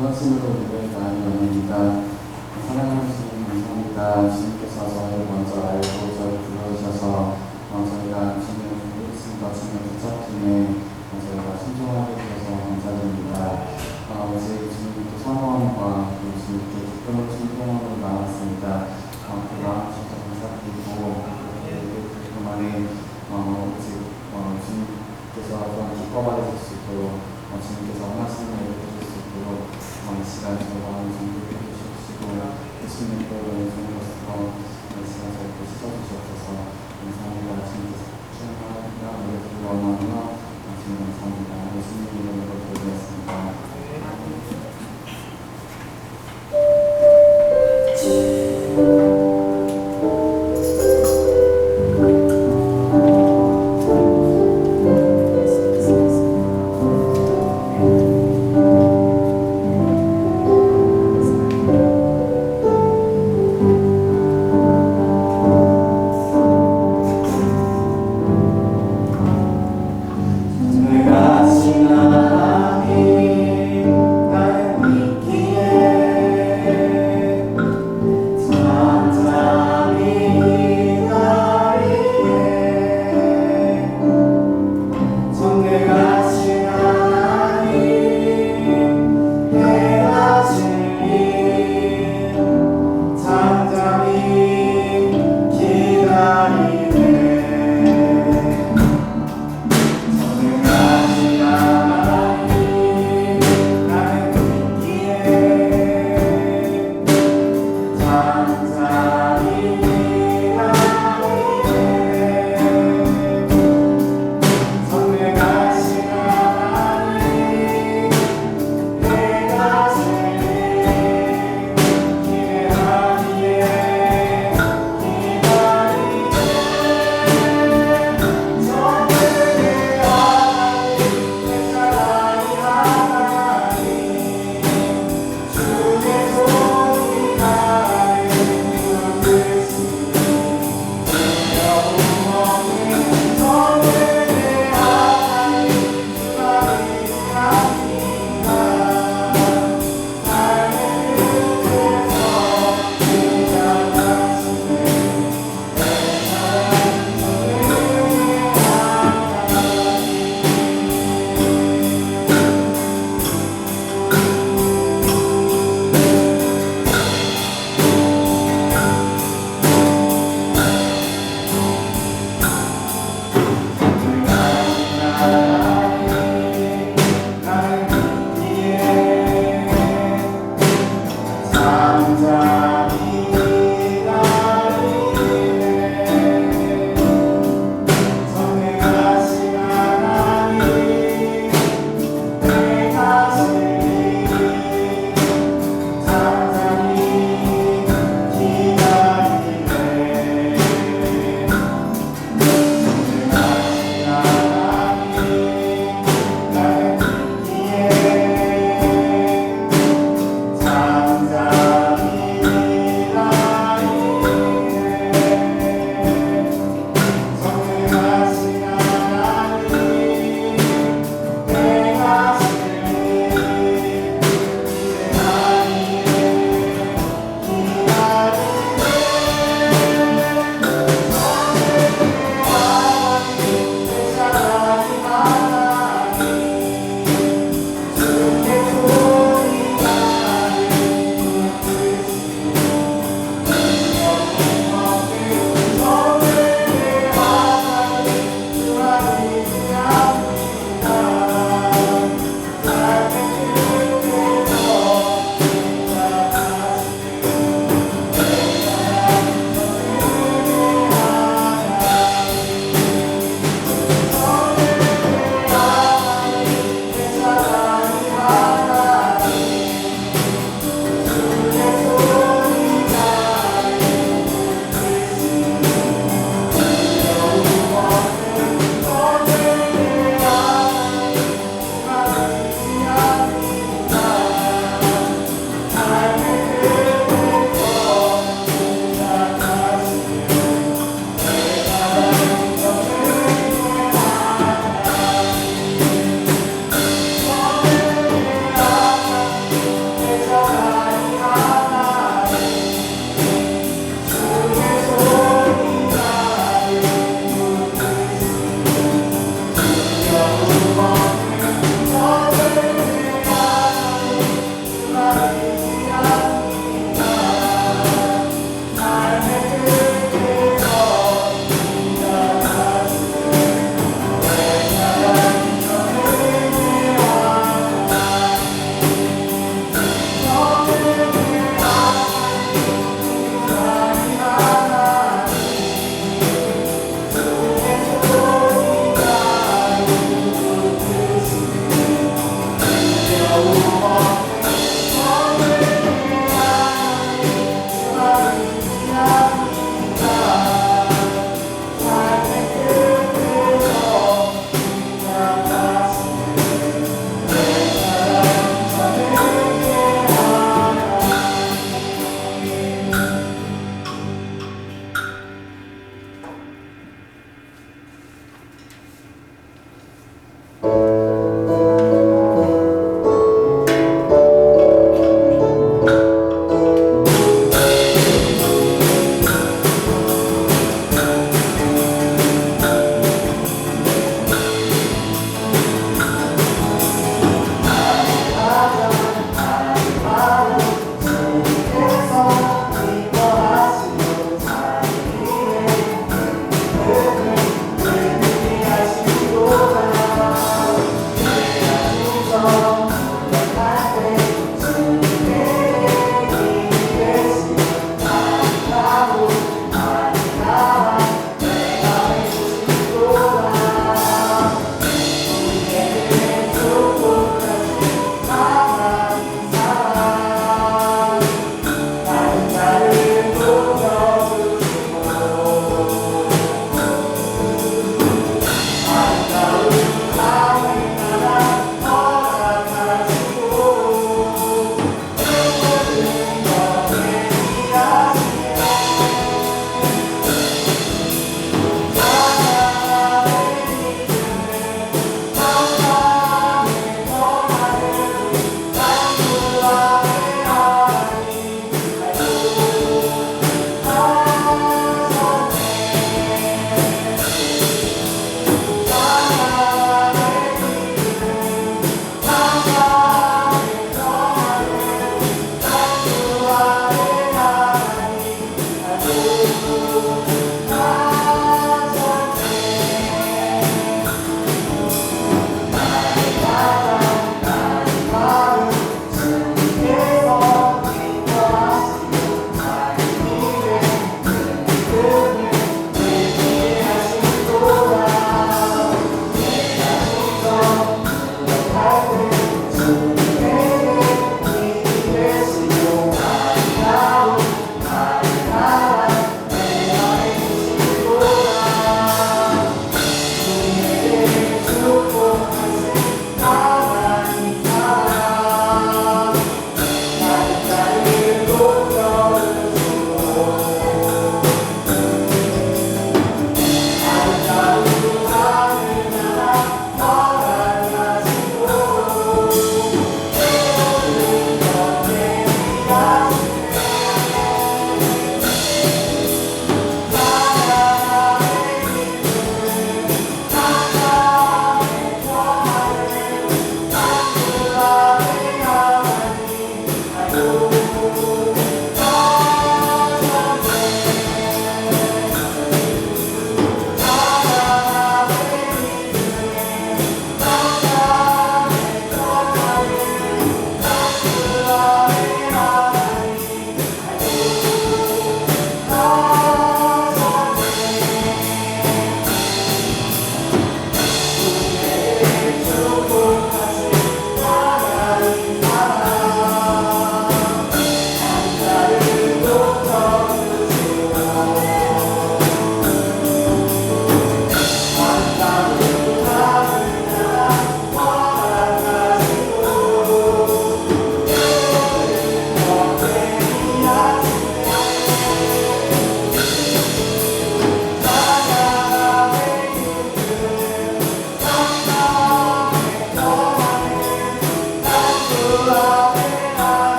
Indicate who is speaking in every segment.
Speaker 1: 말씀으로 예배가 원합니다. 사랑하는 주님 감사합니다. 주님께서 저희를 먼저 알고 저희를 불러주셔서 저희가 주님의 말씀과 주님의 붙잡힘에 저희가 순종하게 되어서 감사드립니다. 오직 주님께 선언과 주님께 기쁨을 순종으로 나왔습니다. 그 마음 진짜 감사드리고 그만에 오직 주님께서 또한 기뻐받으실 수 있도록 주님께서 원하시는 일을 해주실 수 있도록 이 시간에 저희가 준비해 주시고 예수님의 보혈을 통해서 이 시간 저희를 씻어주셔서 감사합니다. 주님께서 축복하시며 우리를 원하며 주님 감사합니다. 예수님 이름으로 기도드렸습니다.
Speaker 2: 내가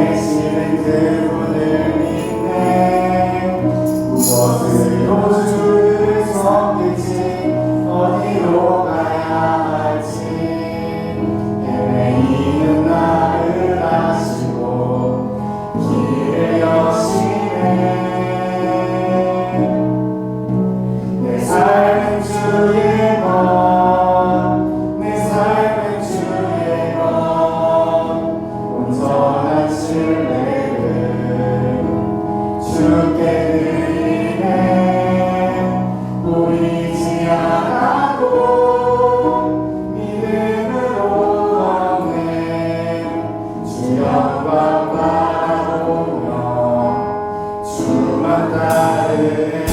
Speaker 1: 계시는 그분을 믿네. 무엇으로 주를 섬길지 어디로 가야 할지 헤매이는 나를 아시고 길을 여시네. 내 삶은 주의 것, 내 삶은 주의 것, 온전한 신뢰를 주께 드리네. 보이지 않아도 믿음으로 걷네. 주 영광 바라보며 주만 따르네.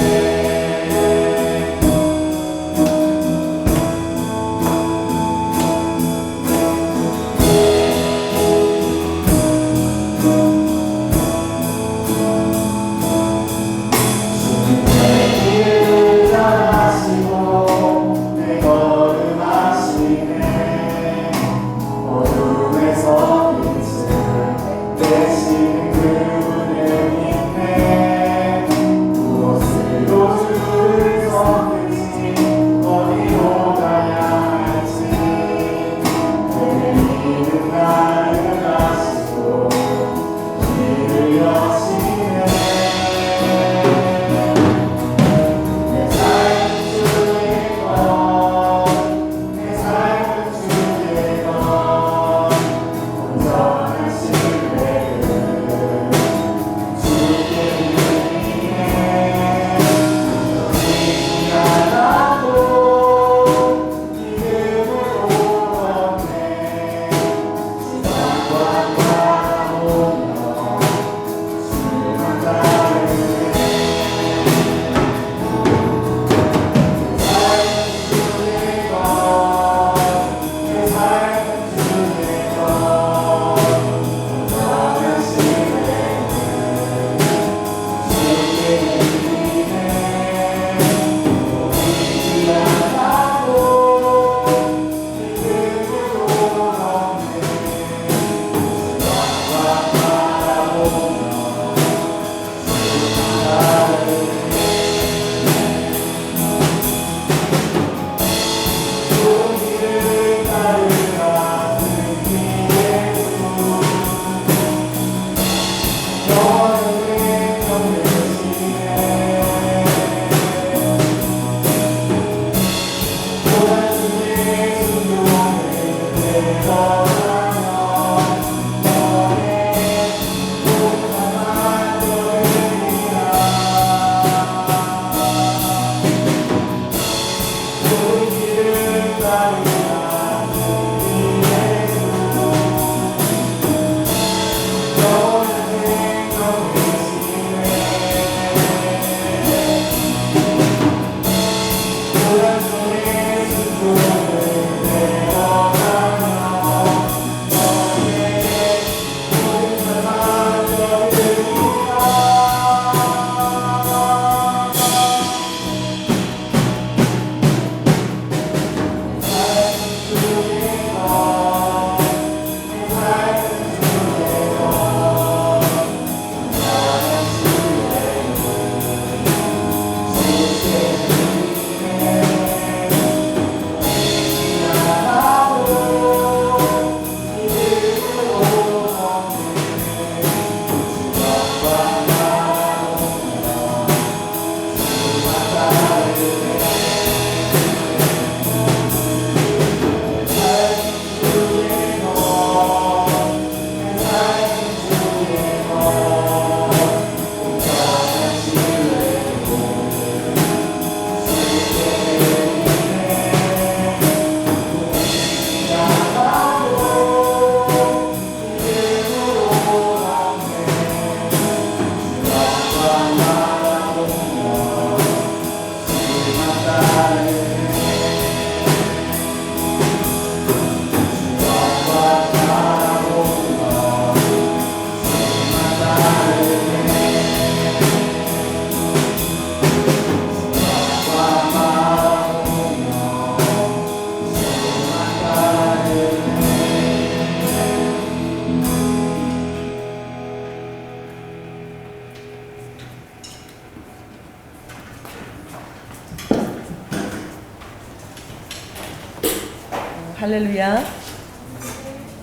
Speaker 2: 할렐루야.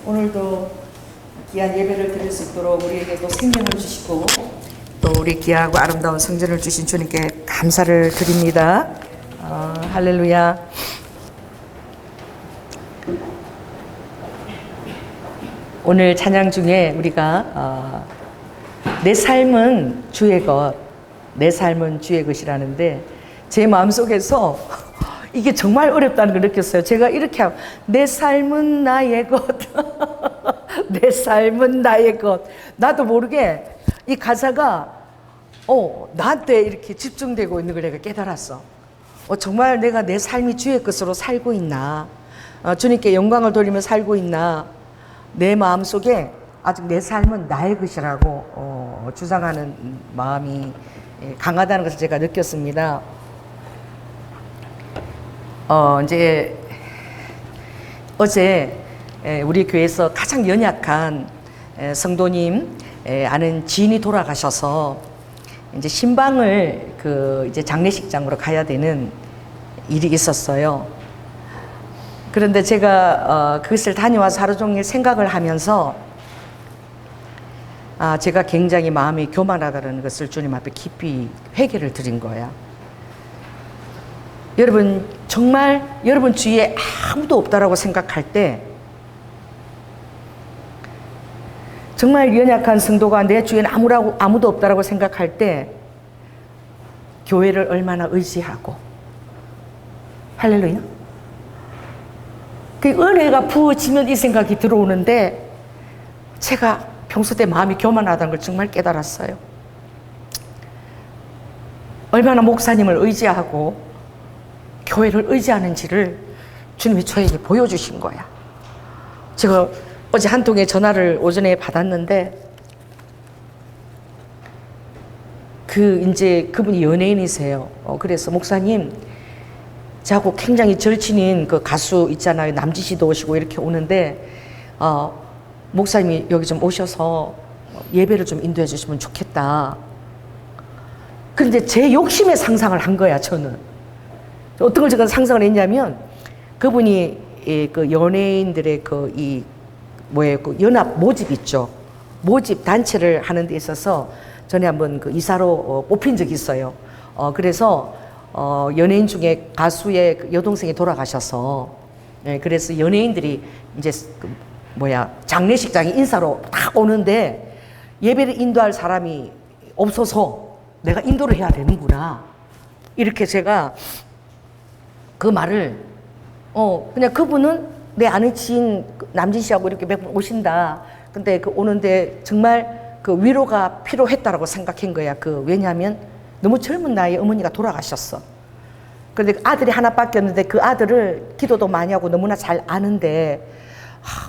Speaker 2: 오늘도 귀한 예배를 드릴 수 있도록 우리에게 또 생명을 주시고 또 우리 귀하고 아름다운 성전을 주신 주님께 감사를 드립니다. 할렐루야. 오늘 찬양 중에 우리가 내 삶은 주의 것, 내 삶은 주의 것이라는데 제 마음속에서 이게 정말 어렵다는 걸 느꼈어요. 제가 이렇게 하면 내 삶은 나의 것 내 삶은 나의 것, 나도 모르게 이 가사가 나한테 이렇게 집중되고 있는 걸 내가 깨달았어. 정말 내가 내 삶이 주의 것으로 살고 있나, 주님께 영광을 돌리며 살고 있나, 내 마음속에 아직 내 삶은 나의 것이라고 주장하는 마음이 강하다는 것을 제가 느꼈습니다. 이제 어제 우리 교회에서 가장 연약한 성도님 아는 지인이 돌아가셔서 이제 신방을 이제 장례식장으로 가야 되는 일이 있었어요. 그런데 제가 그것을 다녀와서 하루 종일 생각을 하면서 제가 굉장히 마음이 교만하다는 것을 주님 앞에 깊이 회개를 드린 거야. 여러분, 정말 여러분 주위에 아무도 없다라고 생각할 때, 정말 연약한 성도가 내 주위에는 아무도 없다라고 생각할 때 교회를 얼마나 의지하고, 할렐루야. 그 은혜가 부어지면 이 생각이 들어오는데 제가 평소 때 마음이 교만하다는 걸 정말 깨달았어요. 얼마나 목사님을 의지하고 교회를 의지하는지를 주님이 저에게 보여주신 거야. 제가 어제 한 통의 전화를 오전에 받았는데 이제 그분이 연예인이세요. 그래서 목사님, 저하고 굉장히 절친인 그 가수 있잖아요. 남지 씨도 오시고 이렇게 오는데 목사님이 여기 좀 오셔서 예배를 좀 인도해 주시면 좋겠다. 그런데 제 욕심의 상상을 한 거야, 저는. 어떤 걸 제가 상상을 했냐면, 그분이 그 연예인들의 그 연합 모집 있죠. 모집 단체를 하는 데 있어서 전에 한번 그 이사로 뽑힌 적이 있어요. 그래서 연예인 중에 가수의 여동생이 돌아가셔서, 그래서 연예인들이 이제 장례식장에 인사로 딱 오는데 예배를 인도할 사람이 없어서 내가 인도를 해야 되는구나. 이렇게 제가 그 말을, 그냥 그분은 내 아는 지인 남진 씨하고 이렇게 몇 번 오신다. 근데 오는데 정말 그 위로가 필요했다라고 생각한 거야. 왜냐하면 너무 젊은 나이에 어머니가 돌아가셨어. 그런데 아들이 하나밖에 없는데 그 아들을 기도도 많이 하고 너무나 잘 아는데,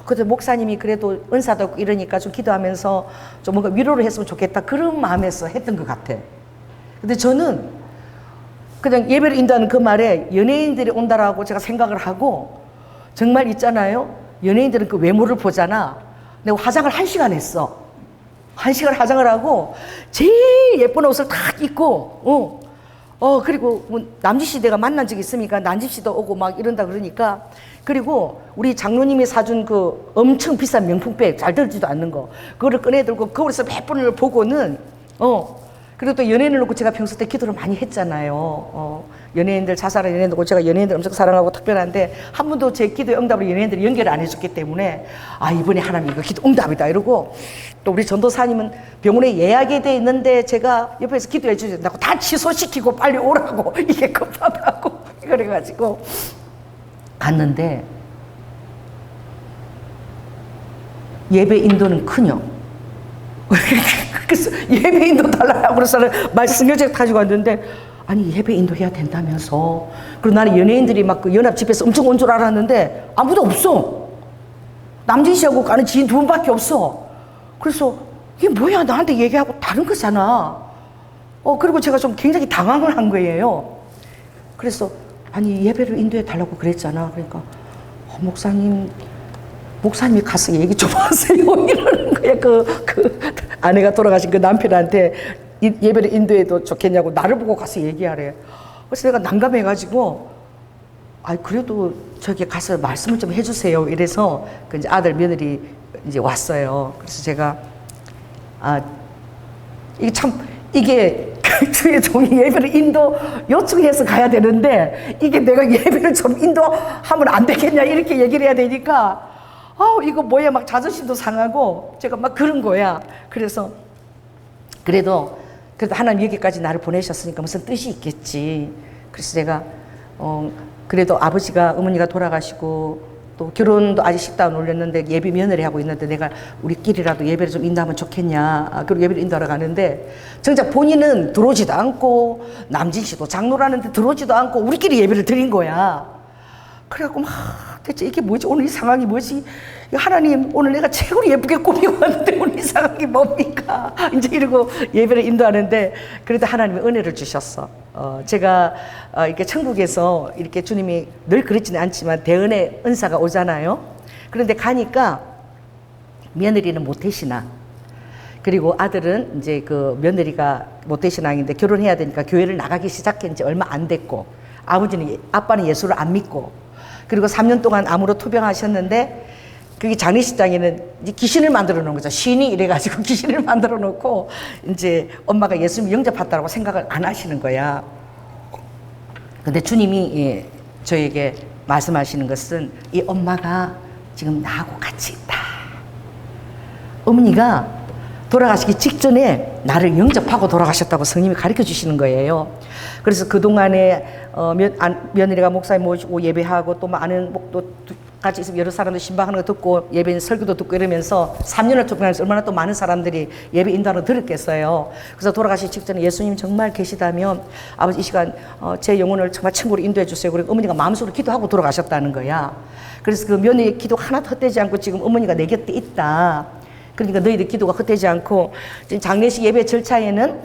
Speaker 2: 그래도 목사님이 그래도 은사도 없고 이러니까 좀 기도하면서 좀 뭔가 위로를 했으면 좋겠다. 그런 마음에서 했던 것 같아. 근데 저는 그냥 예배를 인도하는 그 말에 연예인들이 온다라고 제가 생각을 하고, 정말 있잖아요. 연예인들은 그 외모를 보잖아. 내가 화장을 1시간 했어. 1시간 화장을 하고 제일 예쁜 옷을 딱 입고, 그리고 남지 씨 내가 만난 적이 있으니까 남지 씨도 오고 막 이런다 그러니까, 그리고 우리 장로님이 사준 그 엄청 비싼 명품백, 잘 들지도 않는 거, 그거를 꺼내 들고 거울에서 몇 번을 보고는, 그리고 또 연예인을 놓고 제가 평소 때 기도를 많이 했잖아요. 연예인들, 자살한 연예인 놓고 제가 연예인들 엄청 사랑하고 특별한데 한 번도 제 기도의 응답으로 연예인들이 연결을 안 해줬기 때문에, 이번에 하나님 이거 기도 응답이다 이러고, 또 우리 전도사님은 병원에 예약이 돼 있는데 제가 옆에서 기도해 주신다고 다 취소시키고 빨리 오라고 이게 급하다고 그래가지고 갔는데, 예배 인도는 커녕. 그래서 예배 인도 달라고 그래서 말씀 요제 가지고 왔는데, 아니 예배 인도해야 된다면서. 그리고 나는 연예인들이 막 그 연합 집회에서 엄청 온 줄 알았는데 아무도 없어. 남진 씨하고 가는 지인 2분밖에 없어. 그래서 이게 뭐야, 나한테 얘기하고 다른 거잖아. 그리고 제가 좀 굉장히 당황을 한 거예요. 그래서 아니 예배를 인도해 달라고 그랬잖아. 그러니까 목사님이 가서 얘기 좀 하세요 이러는 거야. 그 아내가 돌아가신 그 남편한테 예배를 인도해도 좋겠냐고 나를 보고 가서 얘기하래. 그래서 내가 난감해가지고 아, 그래도 저기 가서 말씀을 좀 해주세요. 이래서 그 이제 아들 며느리 이제 왔어요. 그래서 제가 이게 주의 종이 예배를 인도 요청해서 가야 되는데 이게 내가 예배를 좀 인도하면 안 되겠냐 이렇게 얘기를 해야 되니까 이거 뭐야 막 자존심도 상하고 제가 막 그런 거야. 그래서 그래도 하나님 여기까지 나를 보내셨으니까 무슨 뜻이 있겠지. 그래서 제가 그래도 아버지가 어머니가 돌아가시고 또 결혼도 아직 식도 안 올렸는데 예배 며느리 하고 있는데 내가 우리끼리라도 예배를 좀 인도하면 좋겠냐. 그리고 예배를 인도하러 가는데 정작 본인은 들어오지도 않고 남진 씨도 장로라는데 들어오지도 않고 우리끼리 예배를 드린 거야. 그래갖고 막 대체 이게 뭐지? 오늘 이 상황이 뭐지? 하나님 오늘 내가 최고로 예쁘게 꾸미고 왔는데 오늘 이 상황이 뭡니까? 이제 이러고 예배를 인도하는데 그래도 하나님이 은혜를 주셨어. 제가 이렇게 천국에서 이렇게 주님이 늘 그렇지는 않지만 대은혜 은사가 오잖아요. 그런데 가니까 며느리는 모태신앙, 그리고 아들은 이제 그 며느리가 모태신앙인데 결혼해야 되니까 교회를 나가기 시작한 지 얼마 안 됐고 아빠는 예수를 안 믿고 그리고 3년 동안 암으로 투병하셨는데 그게 장례식장에는 이제 귀신을 만들어 놓은 거죠. 신이 이래가지고 귀신을 만들어 놓고 이제 엄마가 예수님 영접했다고 생각을 안 하시는 거야. 근데 주님이 저에게 말씀하시는 것은 이 엄마가 지금 나하고 같이 있다. 어머니가 돌아가시기 직전에 나를 영접하고 돌아가셨다고 성님이 가르쳐 주시는 거예요. 그래서 그동안에 며느리가 목사님 모시고 예배하고 또 많은 목도 같이 있으면 여러 사람들 신방하는 거 듣고 예배 설교도 듣고 이러면서 3년을 투병하면서 얼마나 또 많은 사람들이 예배 인도하는 거 들었겠어요. 그래서 돌아가시기 직전에 예수님 정말 계시다면 아버지 이 시간 제 영혼을 정말 천국으로 인도해 주세요. 그리고 어머니가 마음속으로 기도하고 돌아가셨다는 거야. 그래서 그 며느리 기도 하나도 헛되지 않고 지금 어머니가 내 곁에 있다. 그러니까 너희들 기도가 헛되지 않고 지금 장례식 예배 절차에는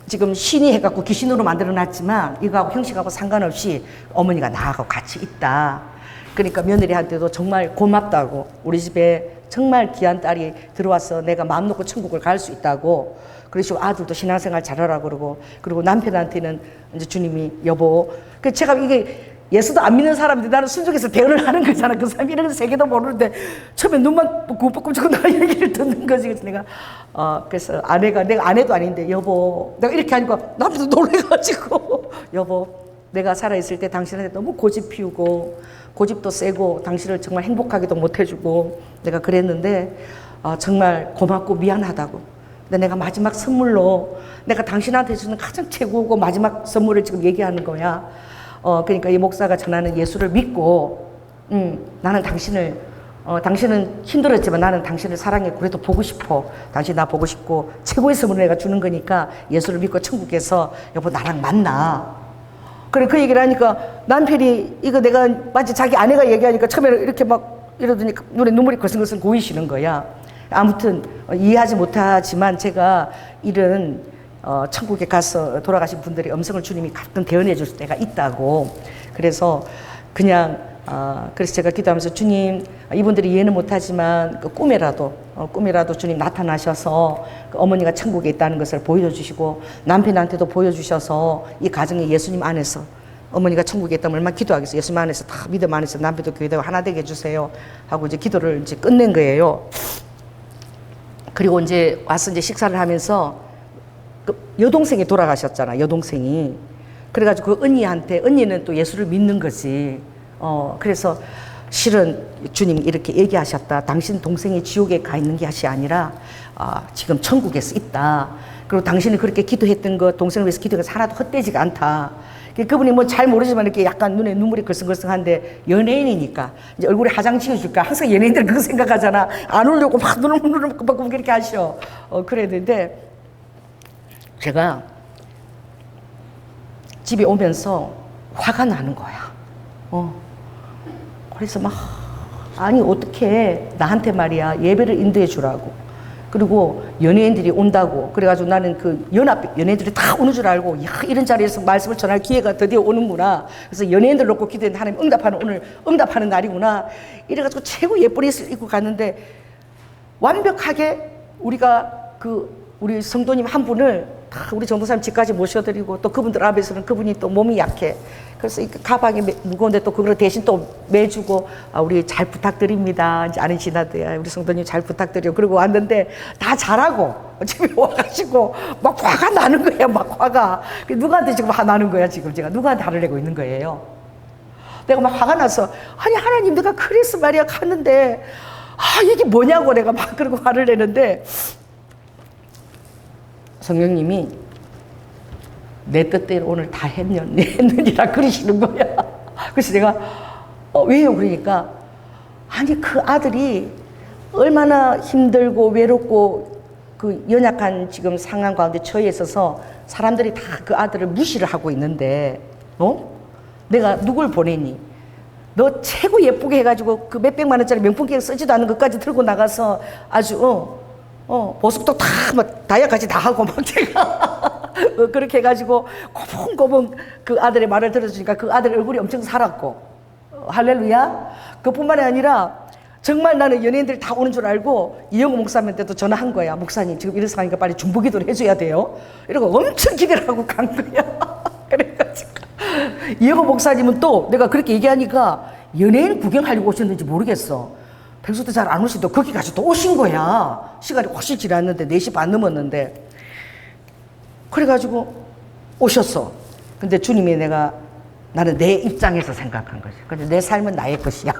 Speaker 2: 지금 신이 해갖고 귀신으로 만들어 놨지만 이거하고 형식하고 상관없이 어머니가 나하고 같이 있다. 그러니까 며느리한테도 정말 고맙다고, 우리 집에 정말 귀한 딸이 들어와서 내가 마음 놓고 천국을 갈 수 있다고, 그러시고 아들도 신앙생활 잘하라고 그러고, 그리고 남편한테는 이제 주님이 여보, 그 제가 이게 예수도 안 믿는 사람인데 나는 순종해서 대언을 하는 거잖아. 그 사람이 이런 세계도 모르는데 처음에 눈만 굽고 나 얘기를 듣는 거지. 그래서 내가 그래서 내가 아내도 아닌데 여보, 내가 이렇게 하니까 남편도 놀래가지고 여보, 내가 살아있을 때 당신한테 너무 고집 피우고 고집도 세고 당신을 정말 행복하게도 못해주고 내가 그랬는데 정말 고맙고 미안하다고. 근데 내가 마지막 선물로 내가 당신한테 주는 가장 최고고 마지막 선물을 지금 얘기하는 거야. 그러니까 이 목사가 전하는 예수를 믿고 나는 당신은 힘들었지만 나는 당신을 사랑해. 그래도 보고 싶어. 당신 나 보고 싶고 최고의 선물을 내가 주는 거니까 예수를 믿고 천국에서 여보 나랑 만나. 그래 그 얘기를 하니까 남편이 이거 내가 마치 자기 아내가 얘기하니까 처음에는 이렇게 막 이러더니 눈에 눈물이 거슬거슬 고이시는 거야. 아무튼 이해하지 못하지만 제가 이런 천국에 가서 돌아가신 분들의 음성을 주님이 가끔 대언해 줄 때가 있다고. 그래서 그냥 그래서 제가 기도하면서 주님 이분들이 이해는 못하지만 그 꿈이라도 주님 나타나셔서 그 어머니가 천국에 있다는 것을 보여주시고 남편한테도 보여주셔서 이 가정에 예수님 안에서 어머니가 천국에 있다면 얼마나 기도하겠어요. 예수님 안에서 다 믿음 안에서 남편도 교회도 하나 되게 해주세요 하고 이제 기도를 이제 끝낸 거예요. 그리고 이제 와서 이제 식사를 하면서 그 여동생이 돌아가셨잖아. 여동생이. 그래가지고 그 언니는 또 예수를 믿는 거지. 그래서 실은 주님이 이렇게 얘기하셨다. 당신 동생이 지옥에 가 있는 것이 아니라 지금 천국에서 있다. 그리고 당신이 그렇게 기도했던 거 동생을 위해서 기도해서 하나도 헛되지가 않다. 그분이 뭐 잘 모르지만 이렇게 약간 눈에 눈물이 걸성걸성한데 연예인이니까 이제 얼굴에 화장 지어줄까. 항상 연예인들은 그거 생각하잖아. 안 울려고 막 눈을 끔박끔박 이렇게 하셔. 그랬는데 제가 집에 오면서 화가 나는 거야. 그래서 막 아니 어떻게 나한테 말이야 예배를 인도해 주라고. 그리고 연예인들이 온다고. 그래가지고 나는 그 연예인들이 다 오는 줄 알고 야 이런 자리에서 말씀을 전할 기회가 드디어 오는구나. 그래서 연예인들 놓고 기도했는데 하나님 오늘 응답하는 날이구나. 이래가지고 최고 예쁜 옷을 입고 갔는데 완벽하게 우리가 그 우리 성도님 한 분을 다 우리 전도사님 집까지 모셔드리고 또 그분들 앞에서는 그분이 또 몸이 약해. 그래서 이 가방이 무거운데 또 그걸 대신 또 매주고 우리 잘 부탁드립니다. 이제 아는 지나도야 우리 성도님 잘 부탁드려. 그리고 왔는데 다 잘하고 집에 와가지고 막 화가 나는 거예요. 막 화가. 누구한테 지금 화 나는 거야 지금 제가 누구한테 화를 내고 있는 거예요. 내가 막 화가 나서 아니 하나님 내가 그래서 말이야 갔는데 이게 뭐냐고 내가 막 그러고 화를 내는데 성령님이 내 뜻대로 오늘 다 했느니라 그러시는 거야. 그래서 내가 왜요? 그러니까 아니 그 아들이 얼마나 힘들고 외롭고 그 연약한 지금 상황 가운데 처해 있어서 사람들이 다 그 아들을 무시를 하고 있는데 내가 누굴 보내니? 너 최고 예쁘게 해가지고 그 몇백만 원짜리 명품 계획 쓰지도 않은 것까지 들고 나가서 아주 보석도 다 막 다이아까지 다 하고 막 제가 그렇게 해가지고 고분고분 그 아들의 말을 들어주니까 그 아들 얼굴이 엄청 살았고 할렐루야. 그뿐만이 아니라 정말 나는 연예인들이 다 오는 줄 알고 이영호 목사님한테도 전화한 거야. 목사님 지금 이런 상황이니까 빨리 중보기도를 해줘야 돼요. 이러고 엄청 기대를 하고 간 거야. 그래가지고 이영호 목사님은 또 내가 그렇게 얘기하니까 연예인 구경하려고 오셨는지 모르겠어. 평소 때 잘 안 오시도 거기까지 또 오신 거야. 시간이 훨씬 지났는데 4시 반 넘었는데 그래가지고 오셨어. 근데 주님이 나는 내 입장에서 생각한 거지. 근데 내 삶은 나의 것이야.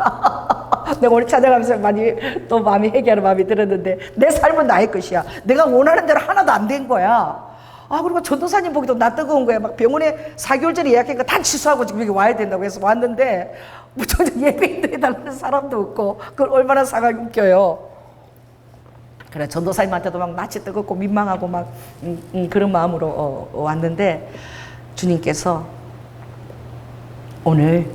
Speaker 2: 내가 오늘 찾아가면서 많이 또 마음이 회개하는 마음이 들었는데 내 삶은 나의 것이야. 내가 원하는 대로 하나도 안 된 거야. 그리고 전도사님 보기도 나 뜨거운 거야. 막 병원에 4개월 전에 예약한 거 다 취소하고 지금 여기 와야 된다고 해서 왔는데 무조건 예배인도 해달라는 사람도 없고 그걸 얼마나 상황이 웃겨요. 그래 전도사님한테도 막 낯이 뜨겁고 민망하고 막 그런 마음으로 왔는데 주님께서 오늘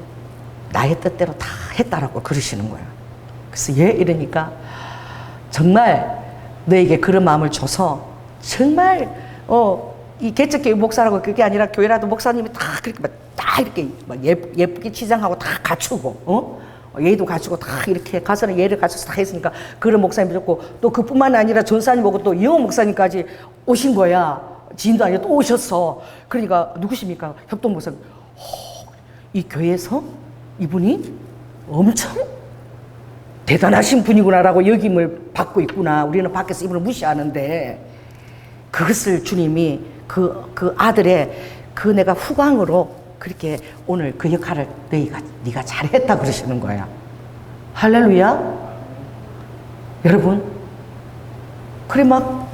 Speaker 2: 나의 뜻대로 다 했다라고 그러시는 거야. 그래서 이러니까 정말 너에게 그런 마음을 줘서 정말 이 개척교회 목사라고 그게 아니라 교회라도 목사님이 다 그렇게 다 이렇게 막 예쁘게 치장하고 다 갖추고 예도 갖추고 다 이렇게 가서는 예를 갖춰서 다 했으니까 그런 목사님이 좋고 또 그뿐만 아니라 전사님 보고 또 이영호 목사님까지 오신 거야. 지인도 아니라 또 오셨어. 그러니까 누구십니까? 협동 목사님. 이 교회에서 이분이 엄청 대단하신 분이구나라고 여김을 받고 있구나. 우리는 밖에서 이분을 무시하는데 그것을 주님이 그 아들의 내가 후광으로 그렇게 오늘 그 역할을 네가 잘했다 그러시는 거야. 할렐루야. 여러분 그래 막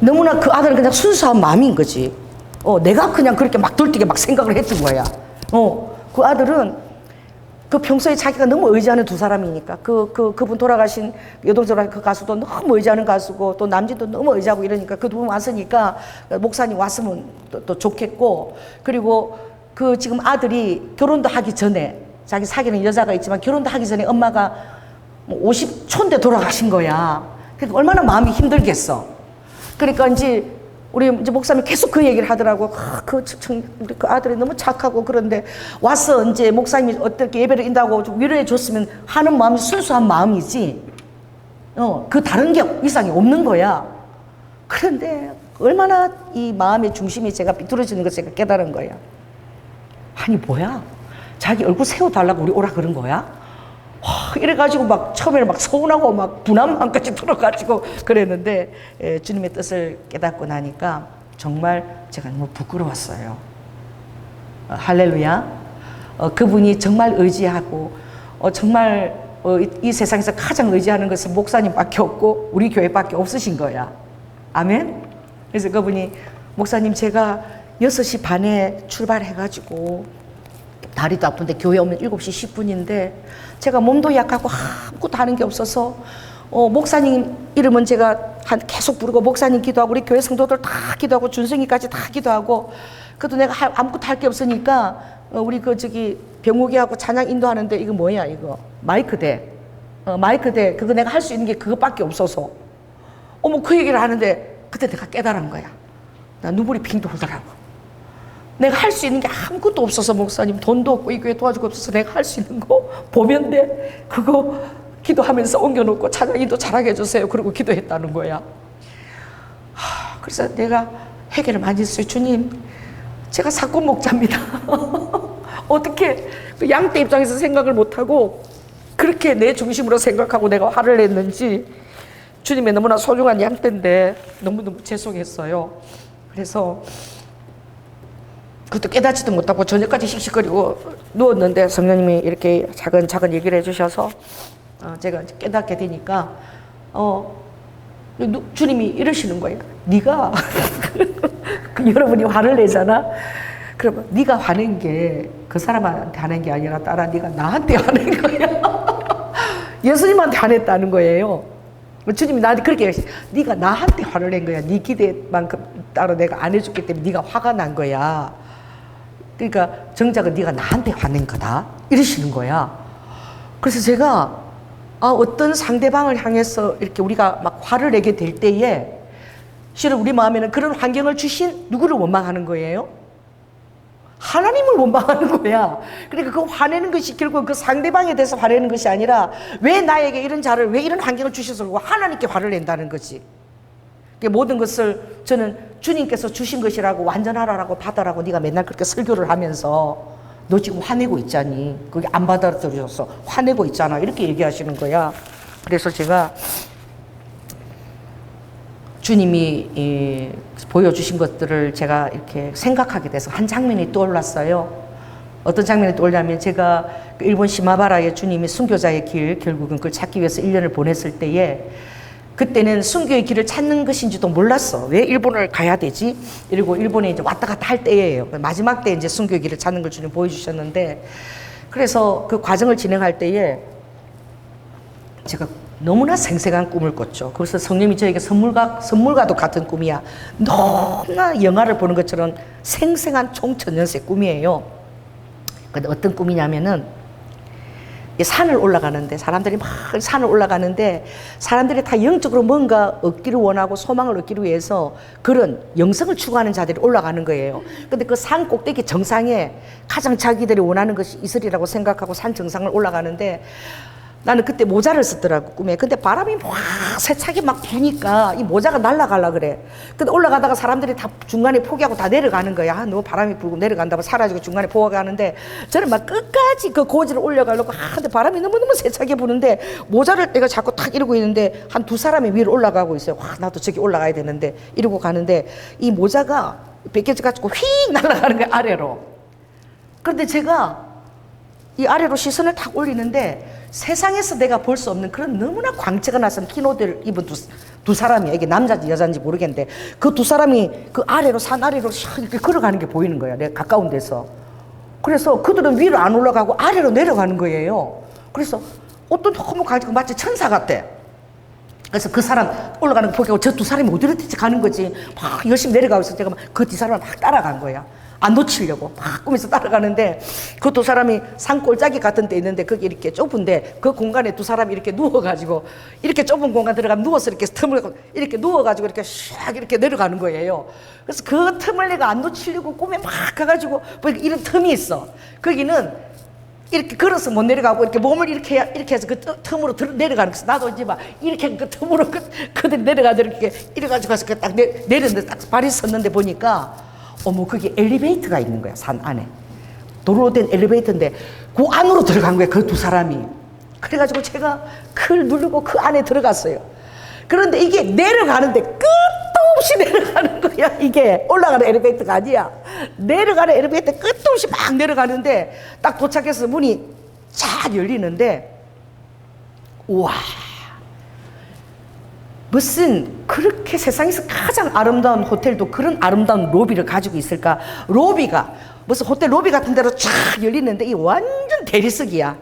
Speaker 2: 너무나 그 아들은 그냥 순수한 마음인 거지. 내가 그냥 그렇게 막 돌뛰게 막 생각을 했던 거야. 그 아들은 그 평소에 자기가 너무 의지하는 두 사람이니까 그분 돌아가신 여동생 그 가수도 너무 의지하는 가수고 또 남진도 너무 의지하고 이러니까 그 두 분 왔으니까 목사님 왔으면 또 좋겠고 그리고 그 지금 아들이 결혼도 하기 전에 자기 사귀는 여자가 있지만 결혼도 하기 전에 엄마가 50초인데 돌아가신 거야. 그러니까 얼마나 마음이 힘들겠어. 그러니까 이제 우리 이제 목사님이 계속 그 얘기를 하더라고. 우리 그 아들이 너무 착하고 그런데 와서 이제 목사님이 어떻게 예배를 인다고 좀 위로해 줬으면 하는 마음이 순수한 마음이지. 그 다른 게 이상이 없는 거야. 그런데 얼마나 이 마음의 중심이 제가 비뚤어지는 걸 제가 깨달은 거야. 아니 뭐야? 자기 얼굴 세워달라고 우리 오라 그런 거야? 이래가지고 막 처음에는 막 서운하고 막 분함만까지 들어가지고 그랬는데 주님의 뜻을 깨닫고 나니까 정말 제가 너무 부끄러웠어요. 할렐루야. 그분이 정말 의지하고 정말 이 세상에서 가장 의지하는 것은 목사님밖에 없고 우리 교회밖에 없으신 거야. 아멘. 그래서 그분이 목사님 제가 6시 반에 출발해가지고 다리도 아픈데 교회 오면 7시 10분인데 제가 몸도 약하고 아무것도 하는 게 없어서 목사님 이름은 제가 계속 부르고 목사님 기도하고 우리 교회 성도들 다 기도하고 준성이까지 다 기도하고 그래도 내가 아무것도 할 게 없으니까 우리 병욱이하고 찬양 인도하는데 이거 뭐야 이거 마이크대 그거 내가 할 수 있는 게 그것밖에 없어서 그 얘기를 하는데 그때 내가 깨달은 거야. 나 눈물이 핑 돌더라고. 내가 할 수 있는 게 아무것도 없어서 목사님 돈도 없고 이 교회 도와주고 없어서 내가 할 수 있는 거 보면 돼. 그거 기도하면서 옮겨놓고 찬양인도 잘하게 해주세요. 그러고 기도했다는 거야. 그래서 내가 회개를 많이 했어요. 주님, 제가 사건 목자입니다. 어떻게 그 양떼 입장에서 생각을 못하고 그렇게 내 중심으로 생각하고 내가 화를 냈는지, 주님의 너무나 소중한 양떼인데 너무너무 죄송했어요. 그래서 그것도 깨닫지도 못하고 저녁까지 씩씩거리고 누웠는데 성령님이 이렇게 차근차근 얘기를 해주셔서 제가 깨닫게 되니까 주님이 이러시는 거예요. 네가 여러분이 화를 내잖아. 그러면 네가 화낸 게 그 사람한테 화낸 게 아니라 따라 네가 나한테 화낸 거야. 예수님한테 화냈다는 거예요. 주님이 나한테 그렇게 얘기했어요. 네가 나한테 화를 낸 거야. 네 기대만큼 따로 내가 안 해줬기 때문에 네가 화가 난 거야. 그러니까 정작은 네가 나한테 화낸 거다. 이러시는 거야. 그래서 제가 어떤 상대방을 향해서 이렇게 우리가 막 화를 내게 될 때에 실은 우리 마음에는 그런 환경을 주신 누구를 원망하는 거예요? 하나님을 원망하는 거야. 그러니까 그 화내는 것이 결국 그 상대방에 대해서 화내는 것이 아니라 왜 나에게 이런 자를, 왜 이런 환경을 주셔서 하나님께 화를 낸다는 거지. 모든 것을 저는 주님께서 주신 것이라고 완전하라고 받아라고 네가 맨날 그렇게 설교를 하면서 너 지금 화내고 있잖니. 그게 안 받아들여서 화내고 있잖아. 이렇게 얘기하시는 거야. 그래서 제가 주님이 보여주신 것들을 제가 이렇게 생각하게 돼서 한 장면이 떠올랐어요. 어떤 장면이 떠올냐면 제가 일본 시마바라에 주님이 순교자의 길, 결국은 그걸 찾기 위해서 1년을 보냈을 때에 그때는 순교의 길을 찾는 것인지도 몰랐어. 왜 일본을 가야 되지? 그리고 일본에 이제 왔다 갔다 할 때예요. 마지막 때 이제 순교의 길을 찾는 걸 주님 보여주셨는데, 그래서 그 과정을 진행할 때에 제가 너무나 생생한 꿈을 꿨죠. 그래서 성령님이 저에게 선물과도 같은 꿈이야. 너무나 영화를 보는 것처럼 생생한 총천연세 꿈이에요. 근데 어떤 꿈이냐면은 산을 올라가는데 사람들이 막 산을 올라가는데 사람들이 다 영적으로 뭔가 얻기를 원하고 소망을 얻기를 위해서 그런 영성을 추구하는 자들이 올라가는 거예요. 근데 그 산 꼭대기 정상에 가장 자기들이 원하는 것이 있으리라고 생각하고 산 정상을 올라가는데 나는 그때 모자를 썼더라고, 꿈에. 근데 바람이 막 세차게 막 부니까 이 모자가 날아가려 그래. 근데 올라가다가 사람들이 다 중간에 포기하고 다 내려가는 거야. 너무 바람이 불고 내려간다고 사라지고 중간에 포기하는데 저는 막 끝까지 그 고지를 올려가려고 근데 바람이 너무너무 세차게 부는데 모자를 내가 자꾸 탁 이러고 있는데 한 두 사람이 위로 올라가고 있어요. 나도 저기 올라가야 되는데 이러고 가는데 이 모자가 벗겨져가지고 휙 날아가는 거야, 아래로. 그런데 제가 이 아래로 시선을 탁 올리는데 세상에서 내가 볼 수 없는 그런 너무나 광채가 나선 흰옷을 입은 두 사람이야. 이게 남자인지 여자인지 모르겠는데 그 두 사람이 그 아래로, 산 아래로 이렇게 걸어가는 게 보이는 거야, 내가 가까운 데서. 그래서 그들은 위로 안 올라가고 아래로 내려가는 거예요. 그래서 어떤 너무 가지고 마치 천사 같대. 그래서 그 사람 올라가는 거 보고 저 두 사람이 어디로 가는 거지 막 열심히 내려가고 있어. 제가 그 두 사람을 막 따라간 거야. 안 놓치려고 막 꿈에서 따라가는데 그 두 사람이 산골짜기 같은 데 있는데 거기 이렇게 좁은데 그 공간에 두 사람이 이렇게 누워가지고 이렇게 좁은 공간 들어가면 누워서 이렇게 틈을 이렇게 누워가지고 이렇게 샥 이렇게 내려가는 거예요. 그래서 그 틈을 내가 안 놓치려고 꿈에 막 가가지고 이런 틈이 있어. 거기는 이렇게 걸어서 못 내려가고 이렇게 몸을 이렇게 해서 그 틈으로 내려가는 거였어. 나도 이제 막 이렇게 그 틈으로 그들 내려가서 이래가지고 가서 딱 내렸는데 딱 발이 섰는데 보니까 어머, 거기 엘리베이터가 있는 거야, 산 안에. 도로로 된 엘리베이터인데 그 안으로 들어간 거야, 그 두 사람이. 그래가지고 제가 그걸 누르고 그 안에 들어갔어요. 그런데 이게 내려가는데 끝도 없이 내려가는 거야. 이게 올라가는 엘리베이터가 아니야. 내려가는 엘리베이터 끝도 없이 막 내려가는데 딱 도착해서 문이 쫙 열리는데 우와, 무슨 그렇게 세상에서 가장 아름다운 호텔도 그런 아름다운 로비를 가지고 있을까? 로비가 무슨 호텔 로비 같은 데로 쫙 열리는데 이 완전 대리석이야.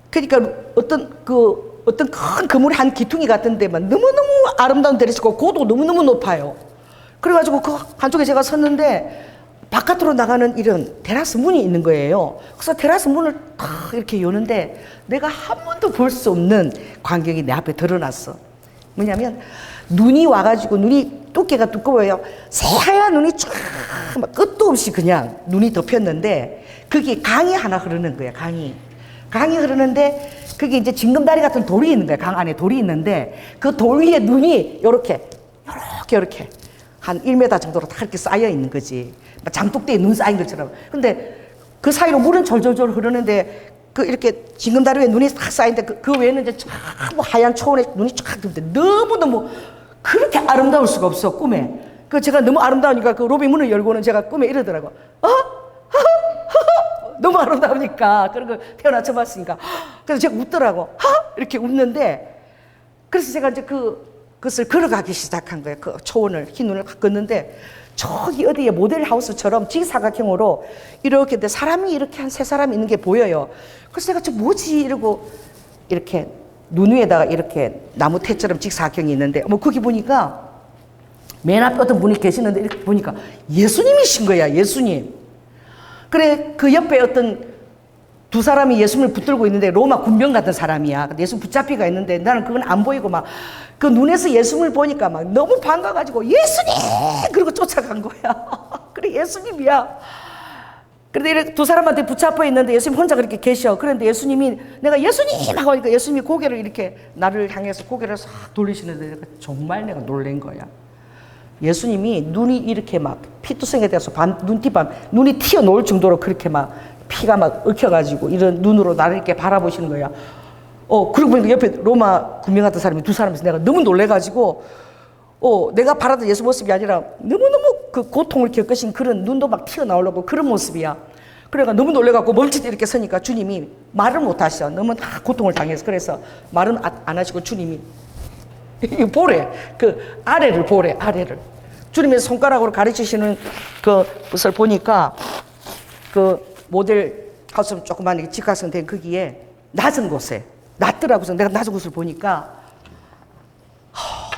Speaker 2: 그러니까 어떤 큰 건물 한 기퉁이 같은 데만 너무너무 아름다운 대리석이고 고도 너무너무 높아요. 그래가지고 그 한쪽에 제가 섰는데 바깥으로 나가는 이런 테라스 문이 있는 거예요. 그래서 테라스 문을 탁 이렇게 여는데 내가 한 번도 볼 수 없는 광경이 내 앞에 드러났어. 뭐냐면 눈이 와가지고 눈이 두께가 두꺼워요. 새하얀 눈이 쫙 끝도 없이 그냥 눈이 덮였는데 거기 강이 하나 흐르는 거야. 강이 흐르는데 그게 이제 징검다리 같은 돌이 있는 거야. 강 안에 돌이 있는데 그 돌 위에 눈이 요렇게 이렇게 한 1m 정도로 다 이렇게 쌓여 있는 거지. 장독대에 눈 쌓인 것처럼. 근데 그 사이로 물은 졸졸졸 흐르는데 그 이렇게 징검다리 위에 눈이 탁 쌓이는데 그 외에는 이제 전부 하얀 초원에 눈이 쫙 뜨는데 너무너무 그렇게 아름다울 수가 없어, 꿈에. 그 제가 너무 아름다우니까 그 로비 문을 열고는 제가 꿈에 이러더라고. 너무 아름다우니까. 그런 거 태어나 처음 봤으니까. 그래서 제가 웃더라고. 이렇게 웃는데, 그래서 제가 이제 그것을 걸어가기 시작한 거예요. 그 초원을, 흰 눈을 걷는데, 저기 어디에 모델 하우스처럼 직사각형으로 이렇게 사람이 이렇게 한 3사람이 있는 게 보여요. 그래서 제가 저 뭐지? 이러고 이렇게 눈 위에다가 이렇게 나무 태처럼 직사각형이 있는데, 거기 보니까 맨 앞에 어떤 분이 계시는데 이렇게 보니까 예수님이신 거야, 예수님. 그래, 그 옆에 어떤 2사람이 예수님을 붙들고 있는데 로마 군병 같은 사람이야. 근데 예수님 붙잡히가 있는데 나는 그건 안 보이고 막 그 눈에서 예수님을 보니까 막 너무 반가가지고 예수님! 그러고 쫓아간 거야. 그래, 예수님이야. 그런데 이렇게 2사람한테 붙잡혀 있는데 예수님 혼자 그렇게 계셔. 그런데 예수님이 내가 예수님! 하고 하니까 예수님이 고개를 이렇게 나를 향해서 고개를 싹 돌리시는데 내가 정말 내가 놀란 거야. 예수님이 눈이 이렇게 막 피투성이 돼서 눈이 튀어나올 정도로 그렇게 막 피가 막 얽혀가지고 이런 눈으로 나를 이렇게 바라보시는 거야. 그러고 보니까 옆에 로마 군명 같은 사람이 2사람이서 내가 너무 놀래가지고 내가 바라던 예수 모습이 아니라 너무너무 그 고통을 겪으신 그런 눈도 막 튀어나오려고 그런 모습이야. 그래가 너무 놀래갖고 멈칫 이렇게 서니까 주님이 말을 못 하셔. 너무 다 고통을 당해서. 그래서 말은 안 하시고 주님이 이 보래. 그 아래를 보래, 아래를. 주님의 손가락으로 가르치시는 그것을 보니까 그 모델 하우스 조그만 직각선 된 거기에 낮은 곳에 낮더라고요. 그래서 내가 낮은 곳을 보니까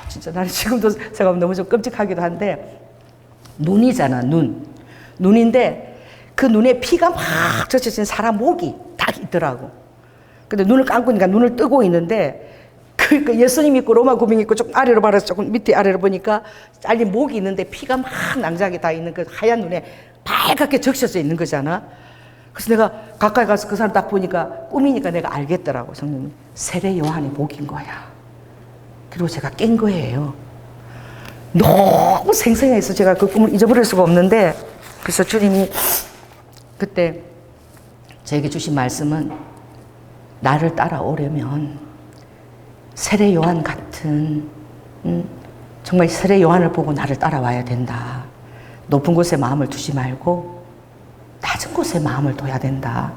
Speaker 2: 진짜 나는 지금도 제가 너무 좀 끔찍하기도 한데 눈이잖아, 눈인데 그 눈에 피가 막 젖혀진 사람 목이 딱 있더라고. 근데 눈을 감고 있으니까 눈을 뜨고 있는데 그 예수님 있고 로마 군병 있고 조금 아래로 말아서 조금 밑에 아래로 보니까 잘린 목이 있는데 피가 막 낭자하게 다 있는 그 하얀 눈에 빨갛게 적셔져 있는 거잖아. 그래서 내가 가까이 가서 그 사람 딱 보니까 꿈이니까 내가 알겠더라고. 성령님, 세례 요한의 목인 거야. 그리고 제가 깬 거예요. 너무 생생해서 제가 그 꿈을 잊어버릴 수가 없는데, 그래서 주님이 그때 저에게 주신 말씀은 나를 따라오려면 세례 요한 같은 정말 세례 요한을 보고 나를 따라와야 된다. 높은 곳에 마음을 두지 말고 낮은 곳에 마음을 둬야 된다.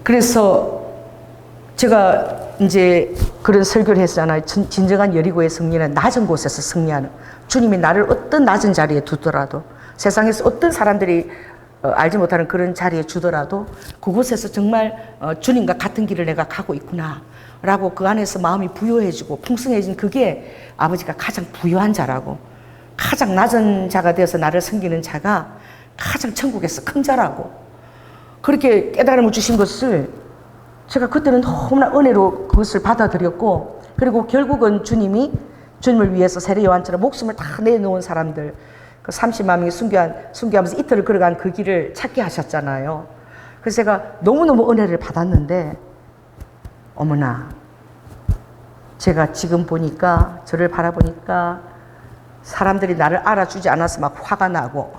Speaker 2: 그래서 제가 이제 그런 설교를 했잖아요. 진정한 여리고의 승리는 낮은 곳에서 승리하는. 주님이 나를 어떤 낮은 자리에 두더라도, 세상에서 어떤 사람들이 알지 못하는 그런 자리에 주더라도 그곳에서 정말 주님과 같은 길을 내가 가고 있구나 라고 그 안에서 마음이 부유해지고 풍성해진 그게 아버지가 가장 부유한 자라고, 가장 낮은 자가 되어서 나를 섬기는 자가 가장 천국에서 큰 자라고, 그렇게 깨달음을 주신 것을 제가 그때는 너무나 은혜로 그것을 받아들였고, 그리고 결국은 주님이 주님을 위해서 세례 요한처럼 목숨을 다 내놓은 사람들, 그 30만 명이 순교하면서 이틀을 걸어간 그 길을 찾게 하셨잖아요. 그래서 제가 너무너무 은혜를 받았는데, 어머나, 제가 지금 보니까, 저를 바라보니까 사람들이 나를 알아주지 않아서 막 화가 나고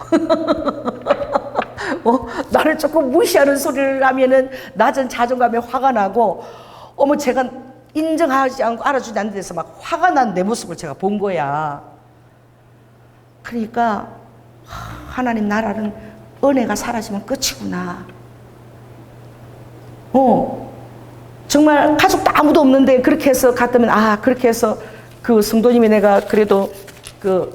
Speaker 2: 나를 조금 무시하는 소리를 하면은 낮은 자존감에 화가 나고, 제가 인정하지 않고 알아주지 않는 데서 막 화가 난 내 모습을 제가 본 거야. 그러니까 하나님 나라는 은혜가 사라지면 끝이구나. 정말 가족도 아무도 없는데 그렇게 해서 갔다면, 그렇게 해서 그 성도님이 내가 그래도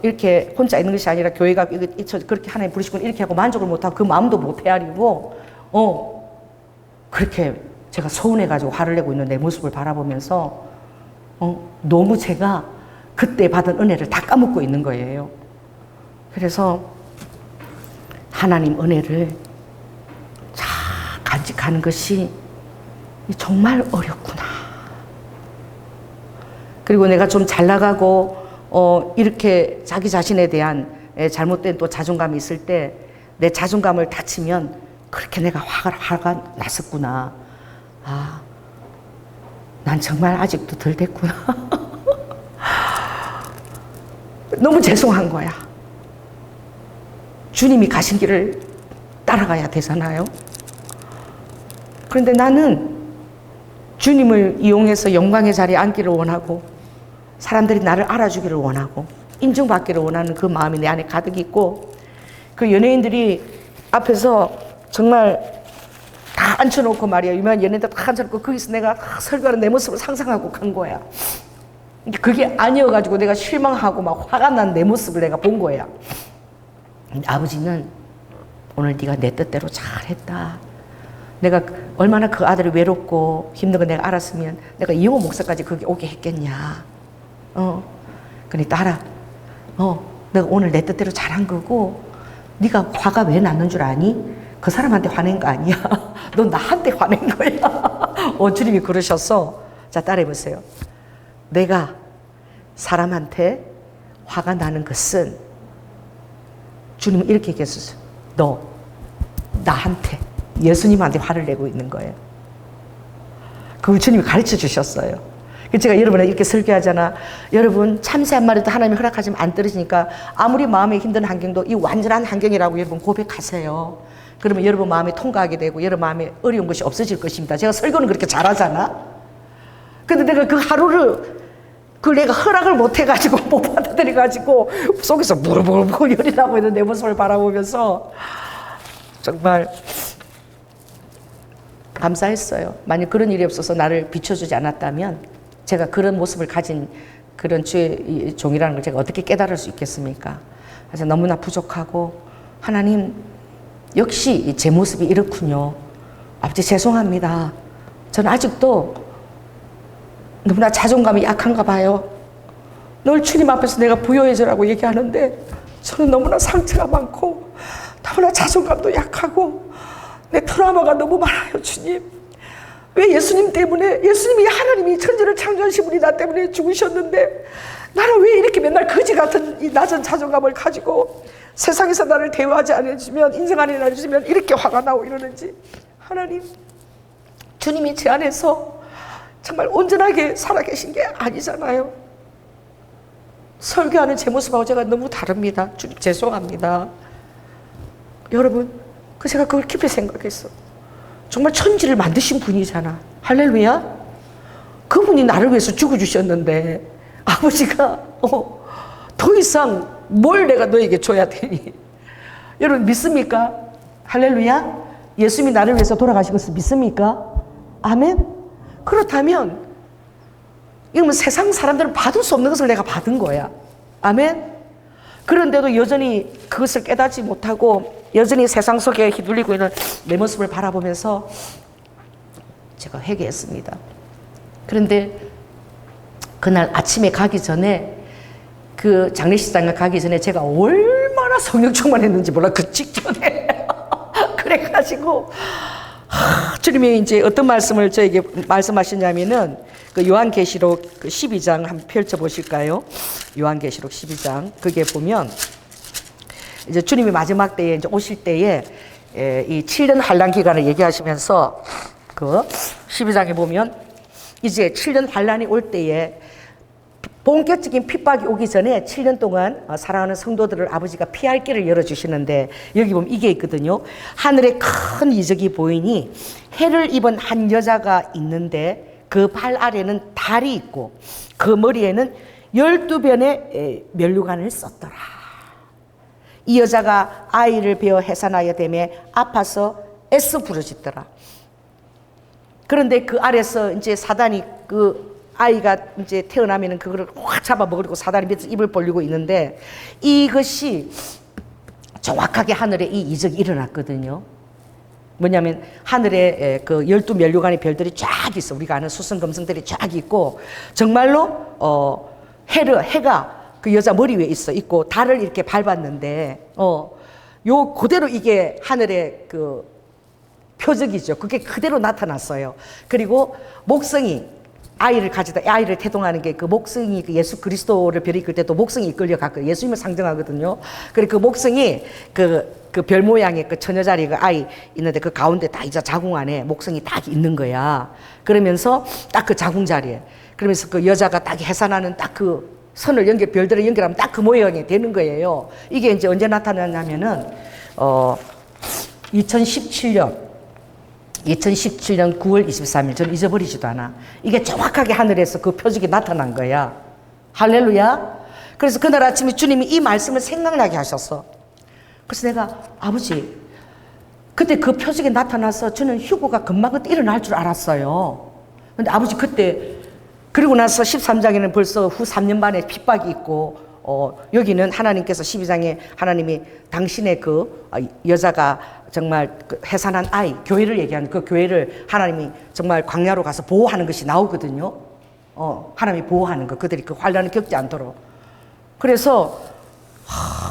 Speaker 2: 이렇게 혼자 있는 것이 아니라 교회가 그렇게 하나님 부르시고 이렇게 하고 만족을 못하고 그 마음도 못 헤아리고, 그렇게 제가 서운해가지고 화를 내고 있는 내 모습을 바라보면서, 너무 제가 그때 받은 은혜를 다 까먹고 있는 거예요. 그래서 하나님 은혜를 잘 간직하는 것이 정말 어렵구나. 그리고 내가 좀 잘 나가고 이렇게 자기 자신에 대한 잘못된 또 자존감이 있을 때 내 자존감을 다치면 그렇게 내가 화가 났었구나. 난 정말 아직도 덜 됐구나. 너무 죄송한 거야. 주님이 가신 길을 따라가야 되잖아요. 그런데 나는 주님을 이용해서 영광의 자리에 앉기를 원하고 사람들이 나를 알아주기를 원하고 인정받기를 원하는 그 마음이 내 안에 가득 있고, 그 연예인들이 앞에서 정말 다 앉혀놓고 말이야. 유명한 연예인들 다 앉혀놓고 거기서 내가 설교하는 내 모습을 상상하고 간 거야. 그게 아니어가지고 내가 실망하고 막 화가 난 내 모습을 내가 본 거야. 아버지는 오늘 네가 내 뜻대로 잘했다. 내가 얼마나 그 아들이 외롭고 힘든 거 내가 알았으면 내가 이용호 목사까지 거기 오게 했겠냐. 그러니 딸아, 내가 오늘 내 뜻대로 잘한 거고 네가 화가 왜 났는 줄 아니? 그 사람한테 화낸 거 아니야. 넌 나한테 화낸 거야. 주님이 그러셨어. 자, 따라해보세요. 내가 사람한테 화가 나는 것은 주님은 이렇게 얘기했었어요. 너 나한테, 예수님한테 화를 내고 있는 거예요. 그걸 주님이 가르쳐 주셨어요. 제가 여러분에게 이렇게 설교하잖아. 여러분, 참새 한 마리도 하나님이 허락하시면 안 떨어지니까 아무리 마음에 힘든 환경도 이 완전한 환경이라고 여러분 고백하세요. 그러면 여러분 마음에 통과하게 되고 여러분 마음에 어려운 것이 없어질 것입니다. 제가 설교는 그렇게 잘하잖아. 근데 내가 그 하루를 내가 허락을 못 해가지고 못 받아들여가지고 속에서 무르무르 열이 나고 있는 내 모습을 바라보면서 정말 감사했어요. 만약 그런 일이 없어서 나를 비춰주지 않았다면 제가 그런 모습을 가진 그런 주의 종이라는 걸 제가 어떻게 깨달을 수 있겠습니까? 그래서 너무나 부족하고, 하나님 역시 제 모습이 이렇군요. 아버지 죄송합니다. 저는 아직도 너무나 자존감이 약한가 봐요. 늘 주님 앞에서 내가 부요해져라고 얘기하는데 저는 너무나 상처가 많고 너무나 자존감도 약하고 내 트라우마가 너무 많아요. 주님, 왜 예수님 때문에, 예수님이 하나님이 천지를 창조하신 분이 나 때문에 죽으셨는데 나는 왜 이렇게 맨날 거지 같은 이 낮은 자존감을 가지고 세상에서 나를 대우하지 않아주면, 인정 안 해주면 이렇게 화가 나고 이러는지. 하나님, 주님이 제 안에서 정말 온전하게 살아계신 게 아니잖아요. 설교하는 제 모습하고 제가 너무 다릅니다. 주님 죄송합니다. 여러분, 제가 그걸 깊이 생각했어. 정말 천지를 만드신 분이잖아. 할렐루야. 그분이 나를 위해서 죽어주셨는데 아버지가 더 이상 뭘 내가 너에게 줘야 되니? 여러분 믿습니까? 할렐루야. 예수님이 나를 위해서 돌아가신 것을 믿습니까? 아멘. 그렇다면 이러면 세상 사람들은 받을 수 없는 것을 내가 받은 거야. 아멘. 그런데도 여전히 그것을 깨닫지 못하고 여전히 세상 속에 휘둘리고 있는 내 모습을 바라보면서 제가 회개했습니다. 그런데 그날 아침에 가기 전에, 그 장례식장에 가기 전에 제가 얼마나 성령 충만했는지 몰라. 그 직전에 그래가지고 주님이 이제 어떤 말씀을 저에게 말씀하시냐면은 그 요한계시록 그 12장 한번 펼쳐 보실까요? 요한계시록 12장. 그게 보면 이제 주님이 마지막 때에 이제 오실 때에 이 7년 환란 기간을 얘기하시면서 그 12장에 보면 이제 7년 환란이 올 때에 본격적인 핍박이 오기 전에 7년 동안 사랑하는 성도들을 아버지가 피할 길을 열어주시는데, 여기 보면 이게 있거든요. 하늘에 큰 이적이 보이니 해를 입은 한 여자가 있는데 그 발 아래는 달이 있고 그 머리에는 12변의 면류관을 썼더라. 이 여자가 아이를 베어 해산하여 되매 아파서 애써 부르짖더라. 그런데 그 아래서 이제 사단이 그 아이가 이제 태어나면은 그거를 확 잡아먹으려고 사단이 밑에서 입을 벌리고 있는데, 이것이 정확하게 하늘에 이 이적이 일어났거든요. 뭐냐면 하늘에 그 12면류관의 별들이 쫙 있어. 우리가 아는 수성금성들이 쫙 있고, 정말로 해가 그 여자 머리 위에 있고 달을 이렇게 밟았는데 요 그대로 이게 하늘의 그 표적이죠. 그게 그대로 나타났어요. 그리고 목성이 아이를 가지다, 아이를 태동하는 게 그 목성이 그 예수 그리스도를 별이 이끌 때도 목성이 이끌려 갔거든요. 예수님을 상정하거든요. 그리고 그 목성이 그 별 모양의 그 처녀자리 그 아이 있는데 그 가운데 딱 이제 자궁 안에 목성이 딱 있는 거야. 그러면서 딱 그 자궁 자리에, 그러면서 그 여자가 딱 해산하는 딱 그 선을 별들을 연결하면 딱 그 모양이 되는 거예요. 이게 이제 언제 나타났냐면은 2017년 9월 23일, 저는 잊어버리지도 않아. 이게 정확하게 하늘에서 그 표적이 나타난 거야. 할렐루야. 그래서 그날 아침에 주님이 이 말씀을 생각나게 하셨어. 그래서 내가, 아버지, 그때 그 표적이 나타나서 저는 휴고가 금방 그때 일어날 줄 알았어요. 근데 아버지 그때, 그리고 나서 13장에는 벌써 후 3년 반에 핍박이 있고, 여기는 하나님께서 12장에 하나님이 당신의 그 여자가 정말 그 해산한 아이, 교회를 얘기하는 그 교회를 하나님이 정말 광야로 가서 보호하는 것이 나오거든요. 하나님이 보호하는 거, 그들이 그 환란을 겪지 않도록. 그래서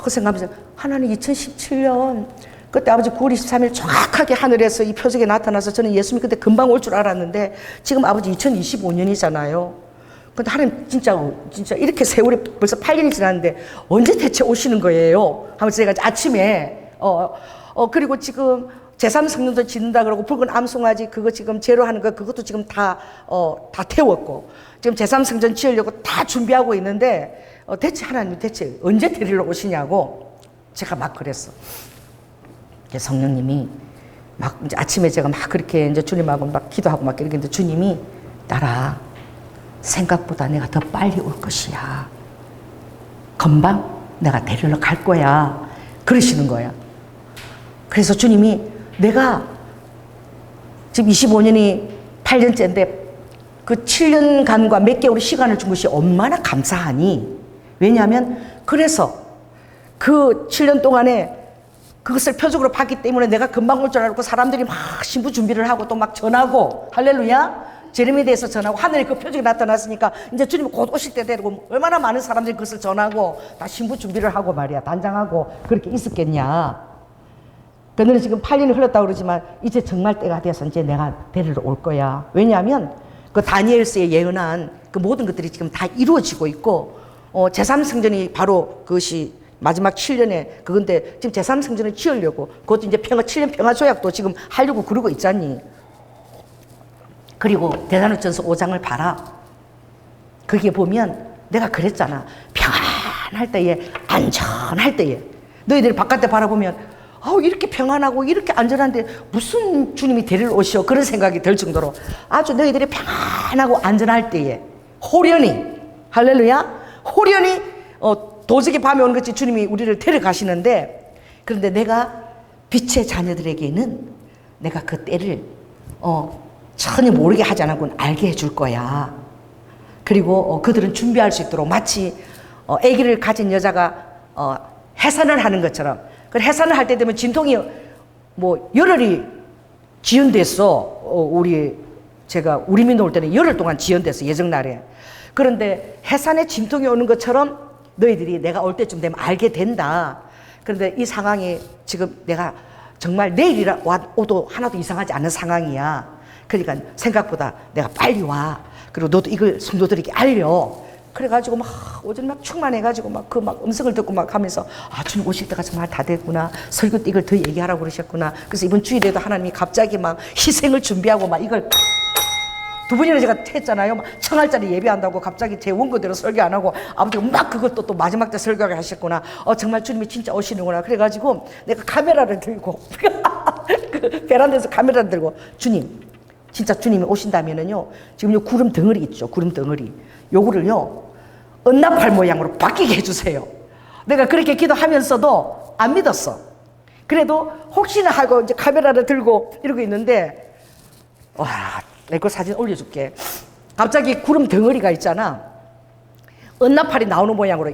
Speaker 2: 그 생각하면서 하나님 2017년 그때 아버지 9월 23일 정확하게 하늘에서 이 표적이 나타나서 저는 예수님이 그때 금방 올 줄 알았는데 지금 아버지 2025년이잖아요. 근데 하나님 진짜 이렇게 세월이 벌써 8년이 지났는데 언제 대체 오시는 거예요? 하면서 제가 아침에 그리고 지금 제3성전도 짓는다 그러고 붉은 암송아지 그거 지금 제로하는 거 그것도 지금 다 태웠고 지금 제3성전 지으려고 다 준비하고 있는데 대체 하나님 대체 언제 데리러 오시냐고 제가 막 그랬어. 성령님이 막 이제 아침에 제가 막 그렇게 이제 주님하고 막 기도하고 막 이렇게 했는데 주님이 딸아 생각보다 내가 더 빨리 올 것이야. 금방 내가 데리러 갈 거야. 그러시는 거야. 그래서 주님이 내가 지금 25년이 8년째인데 그 7년간과 몇 개월의 시간을 준 것이 얼마나 감사하니? 왜냐하면 그래서 그 7년 동안에 그것을 표적으로 봤기 때문에 내가 금방 올 줄 알고 사람들이 막 신부 준비를 하고 또 막 전하고 할렐루야 제레미야에 대해서 전하고 하늘에 그 표적이 나타났으니까 이제 주님이 곧 오실 때 되고 얼마나 많은 사람들이 그것을 전하고 다 신부 준비를 하고 말이야 단장하고 그렇게 있었겠냐. 그들은 지금 8년이 흘렀다고 그러지만 이제 정말 때가 돼서 이제 내가 데리러 올 거야. 왜냐하면 그 다니엘서에 예언한 그 모든 것들이 지금 다 이루어지고 있고 제3성전이 바로 그것이 마지막 7년에 그건데 지금 제3성전을 지으려고 그것도 이제 7년 평화조약도 지금 하려고 그러고 있잖니. 그리고 대사로전서 5장을 봐라. 거기에 보면 내가 그랬잖아. 평안할 때에 안전할 때에 너희들이 바깥에 바라보면 이렇게 평안하고 이렇게 안전한데 무슨 주님이 데리러 오시오 그런 생각이 들 정도로 아주 너희들이 평안하고 안전할 때에 호련히 할렐루야 호련히 도적의 밤에 오는 것이 주님이 우리를 데려가시는데 그런데 내가 빛의 자녀들에게는 내가 그 때를 전혀 모르게 하지 않고 알게 해줄 거야. 그리고 그들은 준비할 수 있도록 마치 아기를 가진 여자가 해산을 하는 것처럼 그 해산을 할 때 되면 진통이 열흘이 지연됐어. 우리 민도 올 때는 열흘 동안 지연됐어 예정날에. 그런데 해산에 진통이 오는 것처럼 너희들이 내가 올 때쯤 되면 알게 된다. 그런데 이 상황이 지금 내가 정말 내일이라 와도 하나도 이상하지 않은 상황이야. 그러니까 생각보다 내가 빨리 와. 그리고 너도 이걸 성도들에게 알려. 그래가지고 막 오전 막 충만해가지고 막 음성을 듣고 막 하면서 주님 오실 때가 정말 다 됐구나. 설교 때 이걸 더 얘기하라고 그러셨구나. 그래서 이번 주일에도 하나님이 갑자기 막 희생을 준비하고 막 이걸 2번이나 제가 했잖아요. 청알짜리 예배한다고 갑자기 제 원고대로 설교 안 하고 아버지가 막 그것도 또 마지막 때 설교하게 하셨구나. 정말 주님이 진짜 오시는구나. 그래가지고 내가 카메라를 들고 그 베란다에서 카메라를 들고 주님 진짜 주님이 오신다면은요 지금 요 구름 덩어리 있죠. 구름 덩어리 요거를요 은나팔 모양으로 바뀌게 해주세요. 내가 그렇게 기도하면서도 안 믿었어. 그래도 혹시나 하고 이제 카메라를 들고 이러고 있는데 내가 그 사진 올려줄게. 갑자기 구름 덩어리가 있잖아. 은나팔이 나오는 모양으로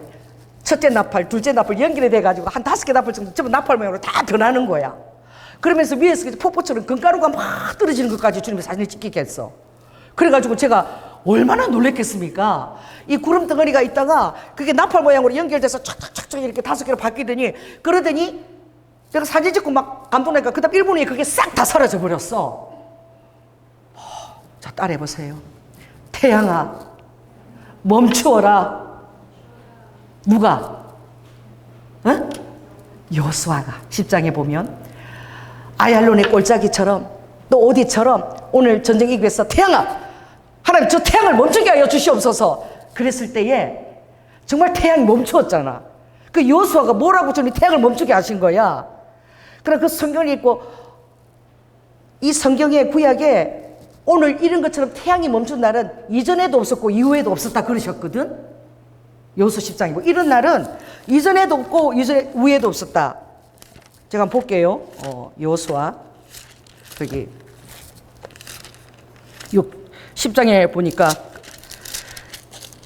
Speaker 2: 첫째 나팔, 둘째 나팔 연결이 돼가지고 한 5개 나팔 정도 전부 나팔 모양으로 다 변하는 거야. 그러면서 위에서 폭포처럼 금가루가 막 떨어지는 것까지 주님이 사진을 찍게 했어. 그래가지고 제가 얼마나 놀랬겠습니까? 이 구름 덩어리가 있다가 그게 나팔 모양으로 연결돼서 촥촥촥 이렇게 5개로 바뀌더니 그러더니 제가 사진 찍고 막 감동하니까 그 다음 1분 후에 그게 싹 다 사라져 버렸어. 자, 따라해보세요. 태양아, 멈추어라. 누가? 여호수아가 10장에 보면 아얄론의 꼴짜기처럼 또 어디처럼 오늘 전쟁 이기겠어. 태양아, 하나님 저 태양을 멈추게 하여 주시옵소서. 그랬을 때에 정말 태양이 멈추었잖아. 그 여호수아가 뭐라고 저는 태양을 멈추게 하신 거야. 그럼 그 성경을 읽고 이 성경의 구약에 오늘 이런 것처럼 태양이 멈춘 날은 이전에도 없었고 이후에도 없었다 그러셨거든. 여호수아 10장이 뭐 이런 날은 이전에도 없고 이후에도 없었다. 제가 한번 볼게요. 여호수아 여기 10장에 보니까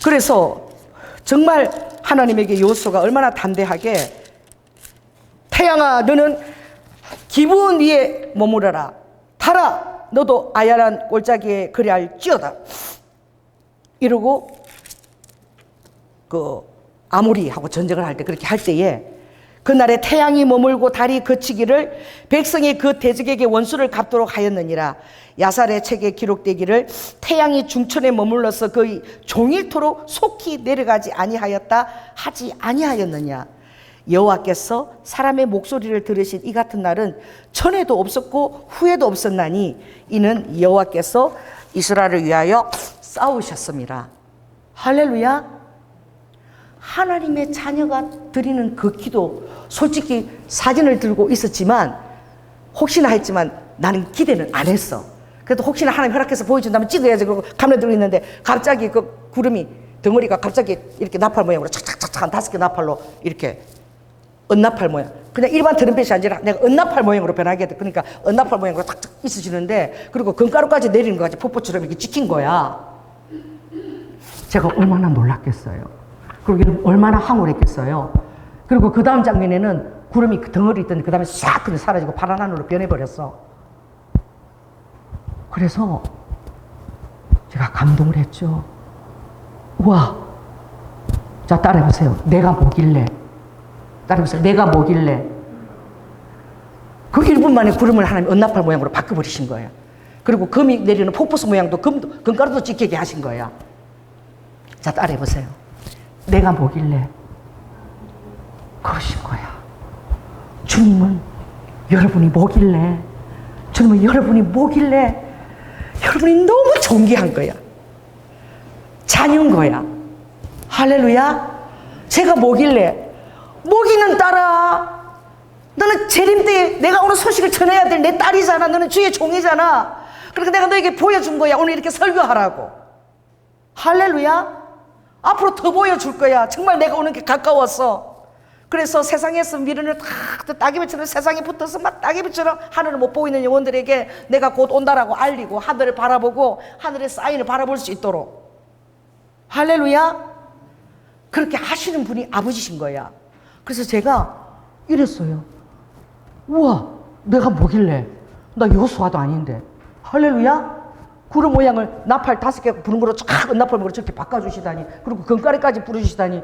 Speaker 2: 그래서 정말 하나님에게 여호수아가 얼마나 담대하게 태양아 너는 기브온 위에 머무르라 달아 너도 아야란 골짜기에 그리할지어다 이러고 그 아모리하고 전쟁을 할 때 그렇게 할 때에 그날에 태양이 머물고 달이 그치기를 백성이 그 대적에게 원수를 갚도록 하였느니라. 야살의 책에 기록되기를 태양이 중천에 머물러서 거의 종일토록 속히 내려가지 아니하였다 하지 아니하였느냐. 여호와께서 사람의 목소리를 들으신 이 같은 날은 전에도 없었고 후에도 없었나니 이는 여호와께서 이스라엘을 위하여 싸우셨습니다. 할렐루야. 하나님의 자녀가 드리는 그 기도, 솔직히 사진을 들고 있었지만 혹시나 했지만 나는 기대는 안 했어. 그래도 혹시나 하나님 허락해서 보여준다면 찍어야지 그러고 카메라 들고 있는데 갑자기 그 구름이 덩어리가 갑자기 이렇게 나팔 모양으로 착착착착 한 5개 나팔로 이렇게 은나팔 모양. 그냥 일반 트럼펫이 아니라 내가 은나팔 모양으로 변하게 돼. 그러니까 은나팔 모양으로 탁탁 있어지는데 그리고 금가루까지 내리는 거까지 폭포처럼 이렇게 찍힌 거야. 제가 얼마나 놀랐겠어요. 그리고 여러분 얼마나 황홀했겠어요. 그리고 그 다음 장면에는 구름이 그 덩어리 있더니 그 다음에 싹 그냥 사라지고 파란 하늘로 변해버렸어. 그래서 제가 감동을 했죠. 우와. 자, 따라해보세요. 내가 뭐길래. 따라해보세요. 내가 뭐길래. 그 1분 만에 구름을 하나님 은나팔 모양으로 바꿔버리신 거예요. 그리고 금이 내리는 폭포수 모양도 금가루도 찍히게 하신 거예요. 자, 따라해보세요. 내가 뭐길래 그러신 거야. 주님은 여러분이 뭐길래, 주님은 여러분이 뭐길래 여러분이 너무 존귀한 거야. 자녀인 거야. 할렐루야. 제가 뭐길래 모기는 딸아 너는 재림 때에 내가 오늘 소식을 전해야 될 내 딸이잖아. 너는 주의 종이잖아. 그러니까 내가 너에게 보여준 거야. 오늘 이렇게 설교하라고. 할렐루야. 앞으로 더 보여줄 거야. 정말 내가 오는 게 가까웠어. 그래서 세상에서 미련을 탁 따개비처럼 세상에 붙어서 막 따개비처럼 하늘을 못 보고 있는 영혼들에게 내가 곧 온다라고 알리고 하늘을 바라보고 하늘의 사인을 바라볼 수 있도록. 할렐루야. 그렇게 하시는 분이 아버지신 거야. 그래서 제가 이랬어요. 우와, 내가 뭐길래 나 여호수아도 아닌데. 할렐루야. 구름 모양을 나팔 5개 부는 거로 쫙 은나팔 모양으로 저렇게 바꿔주시다니. 그리고 금가리까지 부르시다니.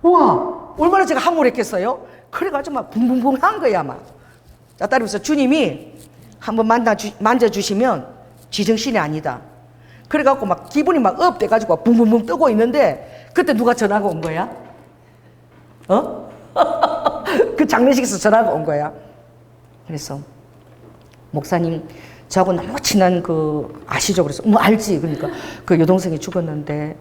Speaker 2: 우와, 얼마나 제가 황홀했겠어요. 그래가지고 막 붕붕붕 한 거야 막. 자, 따라서 주님이 한번 만져주시면 지정신이 아니다. 그래갖고 막 기분이 막 업 돼가지고 붕붕붕 뜨고 있는데 그때 누가 전화가 온 거야? 그 장례식에서 전화가 온 거야. 그래서 목사님 저하고 너무 친한 그 아시죠? 그래서 알지. 그러니까 그 여동생이 죽었는데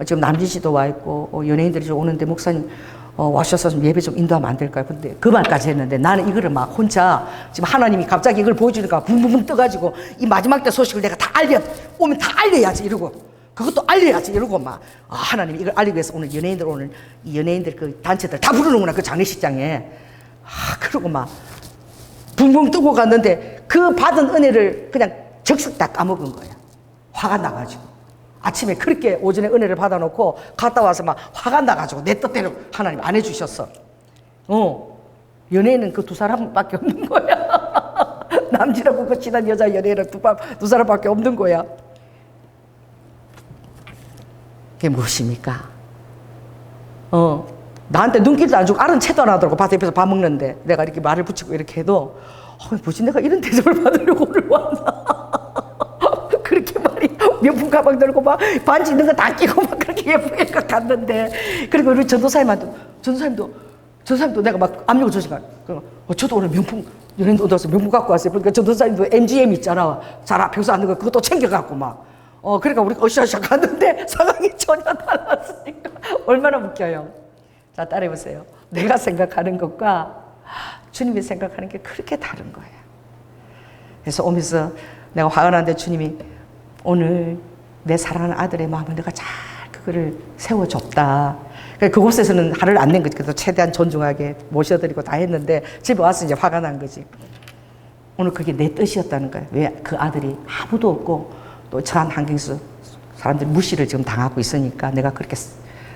Speaker 2: 지금 남진 씨도 와 있고 연예인들이 좀 오는데 목사님 와셔서 좀 예배 좀 인도하면 안 될까요? 근데 그 말까지 했는데 나는 이거를 막 혼자 지금 하나님이 갑자기 이걸 보여주니까 붕붕붕 떠가지고 이 마지막 때 소식을 내가 다 오면 다 알려야지 이러고 그것도 알려야지 이러고 막 하나님이 이걸 알리기 위해서 오늘 이 연예인들 그 단체들 다 부르는구나 그 장례식장에. 그러고 막 붕붕 뜨고 갔는데 그 받은 은혜를 그냥 적석 다 까먹은 거야. 화가 나가지고. 아침에 그렇게 오전에 은혜를 받아놓고 갔다 와서 막 화가 나가지고 내 뜻대로 하나님 안 해주셨어. 연예인은 그 2사람밖에 없는 거야. 남진하고 그 친한 여자 연예인은 두 사람밖에 없는 거야. 그게 무엇입니까? 나한테 눈길도 안 주고 알은 채도 안 하더라고. 밭 옆에서 밥 먹는데 내가 이렇게 말을 붙이고 이렇게 해도 뭐지 내가 이런 대접을 받으려고 오늘 왔나. 그렇게 말이 명품 가방 들고 막 반지 있는 거 다 끼고 막 그렇게 예쁘게 갔는데 그리고 우리 전도사님도 내가 막 압력을 주시니까 저도 오늘 명품 연예인 얻어서 명품 갖고 왔어요. 그러니까 전도사님도 MGM 있잖아. 잘 앞에서 앉는 거 그것도 챙겨갖고 막 그러니까 우리가 으쌰으쌰 갔는데 상황이 전혀 달랐으니까 얼마나 웃겨요. 자, 따라해보세요. 내가 생각하는 것과 주님이 생각하는 게 그렇게 다른 거예요. 그래서 오면서 내가 화가 나는데 주님이 오늘 내 사랑하는 아들의 마음을 내가 잘 그거를 세워줬다. 그곳에서는 화를 안 낸 거지. 그래서 최대한 존중하게 모셔드리고 다 했는데 집에 와서 이제 화가 난 거지. 오늘 그게 내 뜻이었다는 거예요. 왜 그 아들이 아무도 없고 또 저한 환경에서 사람들이 무시를 지금 당하고 있으니까 내가 그렇게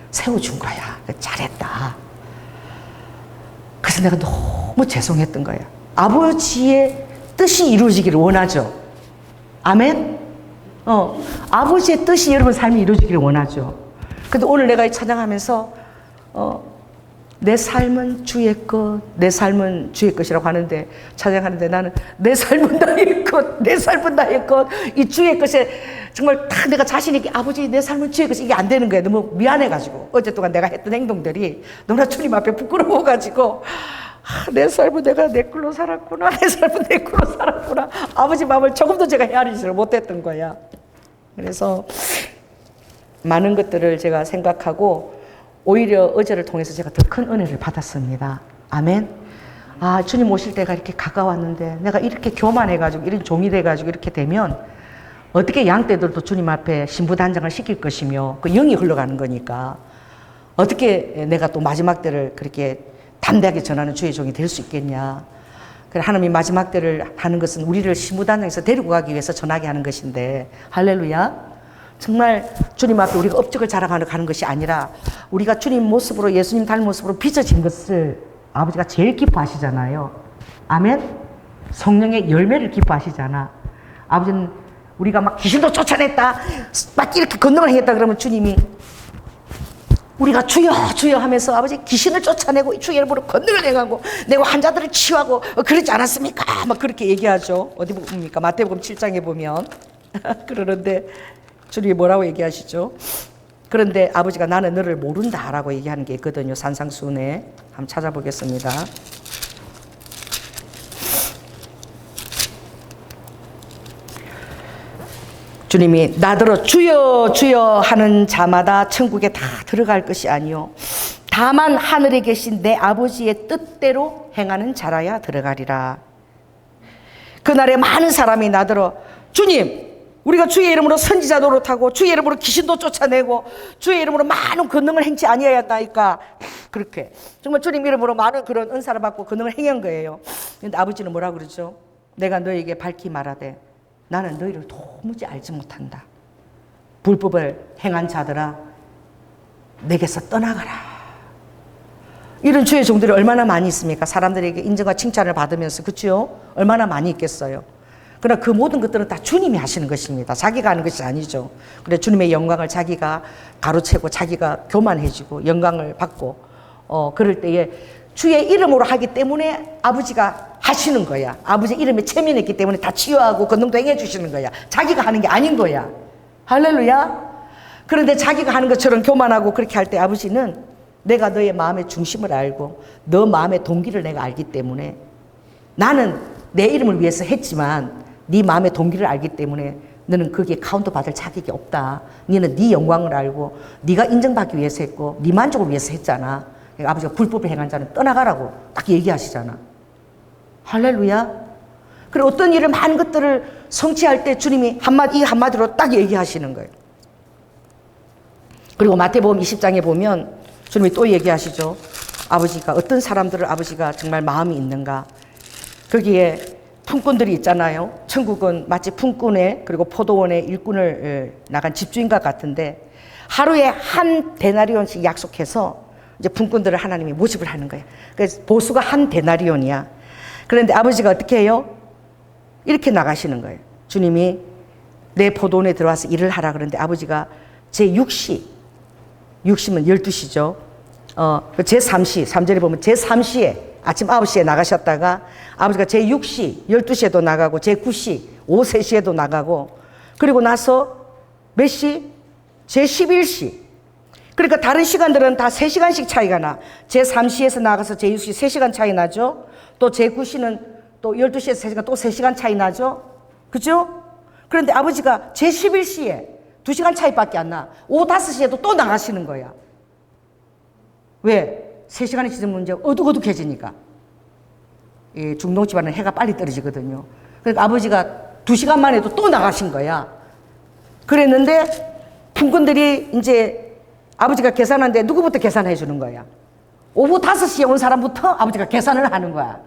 Speaker 2: 세워준 거야. 잘했다. 그래서 내가 너무 죄송했던 거야. 아버지의 뜻이 이루어지기를 원하죠. 아멘? 아버지의 뜻이 여러분 삶이 이루어지기를 원하죠. 근데 오늘 내가 찬양하면서 내 삶은 주의 것, 내 삶은 주의 것이라고 하는데 찬양하는데 나는 내 삶은 나의 것, 내 삶은 나의 것, 이 주의 것에 정말 딱 내가 자신 있게 아버지 내 삶은 주의 것, 이게 안 되는 거예요. 너무 미안해가지고 어제 동안 내가 했던 행동들이 너무나 주님 앞에 부끄러워가지고 내 삶은 내가 내 걸로 살았구나, 내 삶은 내 걸로 살았구나. 아버지 마음을 조금도 제가 헤아리지를 못했던 거야. 그래서 많은 것들을 제가 생각하고 오히려 어제를 통해서 제가 더 큰 은혜를 받았습니다. 아멘. 아, 주님 오실 때가 이렇게 가까웠는데 내가 이렇게 교만해가지고 이런 종이 돼가지고 이렇게 되면 어떻게 양떼들도 주님 앞에 신부단장을 시킬 것이며 그 영이 흘러가는 거니까 어떻게 내가 또 마지막 때를 그렇게 담대하게 전하는 주의 종이 될 수 있겠냐. 그래, 하나님이 마지막 때를 하는 것은 우리를 신부단장에서 데리고 가기 위해서 전하게 하는 것인데 할렐루야. 정말 주님 앞에 우리가 업적을 자랑하러 가는 것이 아니라 우리가 주님 모습으로 예수님 닮은 모습으로 빚어진 것을 아버지가 제일 기뻐하시잖아요. 아멘. 성령의 열매를 기뻐하시잖아. 아버지는 우리가 막 귀신도 쫓아냈다 막 이렇게 건너를 했다 그러면 주님이 우리가 주여 주여 하면서 아버지 귀신을 쫓아내고 주의 이름으로 건너를 행하고 내가 환자들을 치유하고 그러지 않았습니까? 막 그렇게 얘기하죠. 어디 봅니까? 마태복음 7장에 보면 그러는데 주님이 뭐라고 얘기하시죠? 그런데 아버지가 나는 너를 모른다 라고 얘기하는 게 있거든요. 산상수훈에 한번 찾아보겠습니다. 주님이 나더러 주여 주여 하는 자마다 천국에 다 들어갈 것이 아니요 다만 하늘에 계신 내 아버지의 뜻대로 행하는 자라야 들어가리라. 그날에 많은 사람이 나더러 주님 우리가 주의 이름으로 선지자 노릇하고 주의 이름으로 귀신도 쫓아내고 주의 이름으로 많은 권능을 행치 아니하였나이까. 그렇게 정말 주님 이름으로 많은 그런 은사를 받고 권능을 행한 거예요. 그런데 아버지는 뭐라 그러죠? 내가 너에게 밝히 말하되 나는 너희를 도무지 알지 못한다. 불법을 행한 자들아 내게서 떠나가라. 이런 주의 종들이 얼마나 많이 있습니까? 사람들에게 인정과 칭찬을 받으면서. 그렇죠? 얼마나 많이 있겠어요. 그러나 그 모든 것들은 다 주님이 하시는 것입니다. 자기가 하는 것이 아니죠. 그래 주님의 영광을 자기가 가로채고 자기가 교만해지고 영광을 받고 그럴 때에 주의 이름으로 하기 때문에 아버지가 하시는 거야. 아버지 이름에 체면했기 때문에 다 치유하고 권능도 행해 주시는 거야. 자기가 하는 게 아닌 거야. 할렐루야. 그런데 자기가 하는 것처럼 교만하고 그렇게 할 때 아버지는 내가 너의 마음의 중심을 알고 너 마음의 동기를 내가 알기 때문에 나는 내 이름을 위해서 했지만 네 마음의 동기를 알기 때문에 너는 거기에 카운트 받을 자격이 없다. 너는 네 영광을 알고 네가 인정받기 위해서 했고 네 만족을 위해서 했잖아. 그러니까 아버지가 불법을 행한 자는 떠나가라고 딱 얘기하시잖아. 할렐루야. 그리고 어떤 일을 많은 것들을 성취할 때 주님이 이 한마디로 딱 얘기하시는 거예요. 그리고 마태복음 20장에 보면 주님이 또 얘기하시죠. 아버지가 어떤 사람들을 아버지가 정말 마음이 있는가. 거기에 품꾼들이 있잖아요. 천국은 마치 품꾼의 그리고 포도원의 일꾼을 나간 집주인과 같은데 하루에 한 데나리온씩 약속해서 이제 품꾼들을 하나님이 모집을 하는 거예요. 그래서 보수가 한 데나리온이야. 그런데 아버지가 어떻게 해요? 이렇게 나가시는 거예요. 주님이 내 포도원에 들어와서 일을 하라 그러는데 아버지가 제6시, 6시면 12시죠. 제3시, 3절에 보면 제3시에 아침 9시에 나가셨다가 아버지가 제6시, 12시에도 나가고 제9시, 오후 3시에도 나가고 그리고 나서 몇 시? 제11시. 그러니까 다른 시간들은 다 3시간씩 차이가 나. 제3시에서 나가서 제6시 3시간 차이 나죠. 또 제9시는 또 12시에서 3시간 또 3시간 차이 나죠. 그죠? 그런데 아버지가 제11시에 2시간 차이밖에 안 나. 오후 5시에도 또 나가시는 거야. 왜? 3시간이 지나면 이제 어둑어둑해지니까. 이 중동 집안은 해가 빨리 떨어지거든요. 그러니까 아버지가 2시간 만에도 또 나가신 거야. 그랬는데 품꾼들이 이제 아버지가 계산하는데 누구부터 계산해 주는 거야? 오후 5시에 온 사람부터 아버지가 계산을 하는 거야.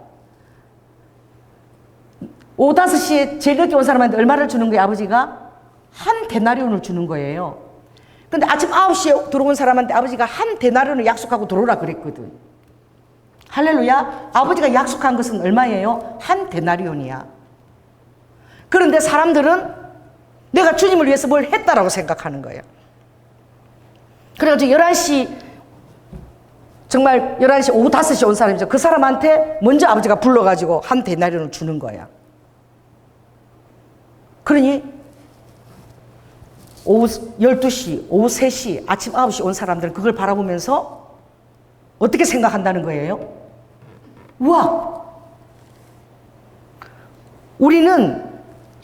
Speaker 2: 오후 5시에 제일 늦게 온 사람한테 얼마를 주는 거야, 아버지가? 한 데나리온을 주는 거예요. 근데 아침 9시에 들어온 사람한테 아버지가 한 데나리온을 약속하고 들어오라 그랬거든. 할렐루야. 아버지가 약속한 것은 얼마예요? 한 데나리온이야. 그런데 사람들은 내가 주님을 위해서 뭘 했다라고 생각하는 거예요. 그래가지고 11시, 정말 11시, 오후 5시 온 사람이죠. 그 사람한테 먼저 아버지가 불러가지고 한 데나리온을 주는 거야. 그러니 오후 12시, 오후 3시, 아침 9시 온 사람들은 그걸 바라보면서 어떻게 생각한다는 거예요? 우와! 우리는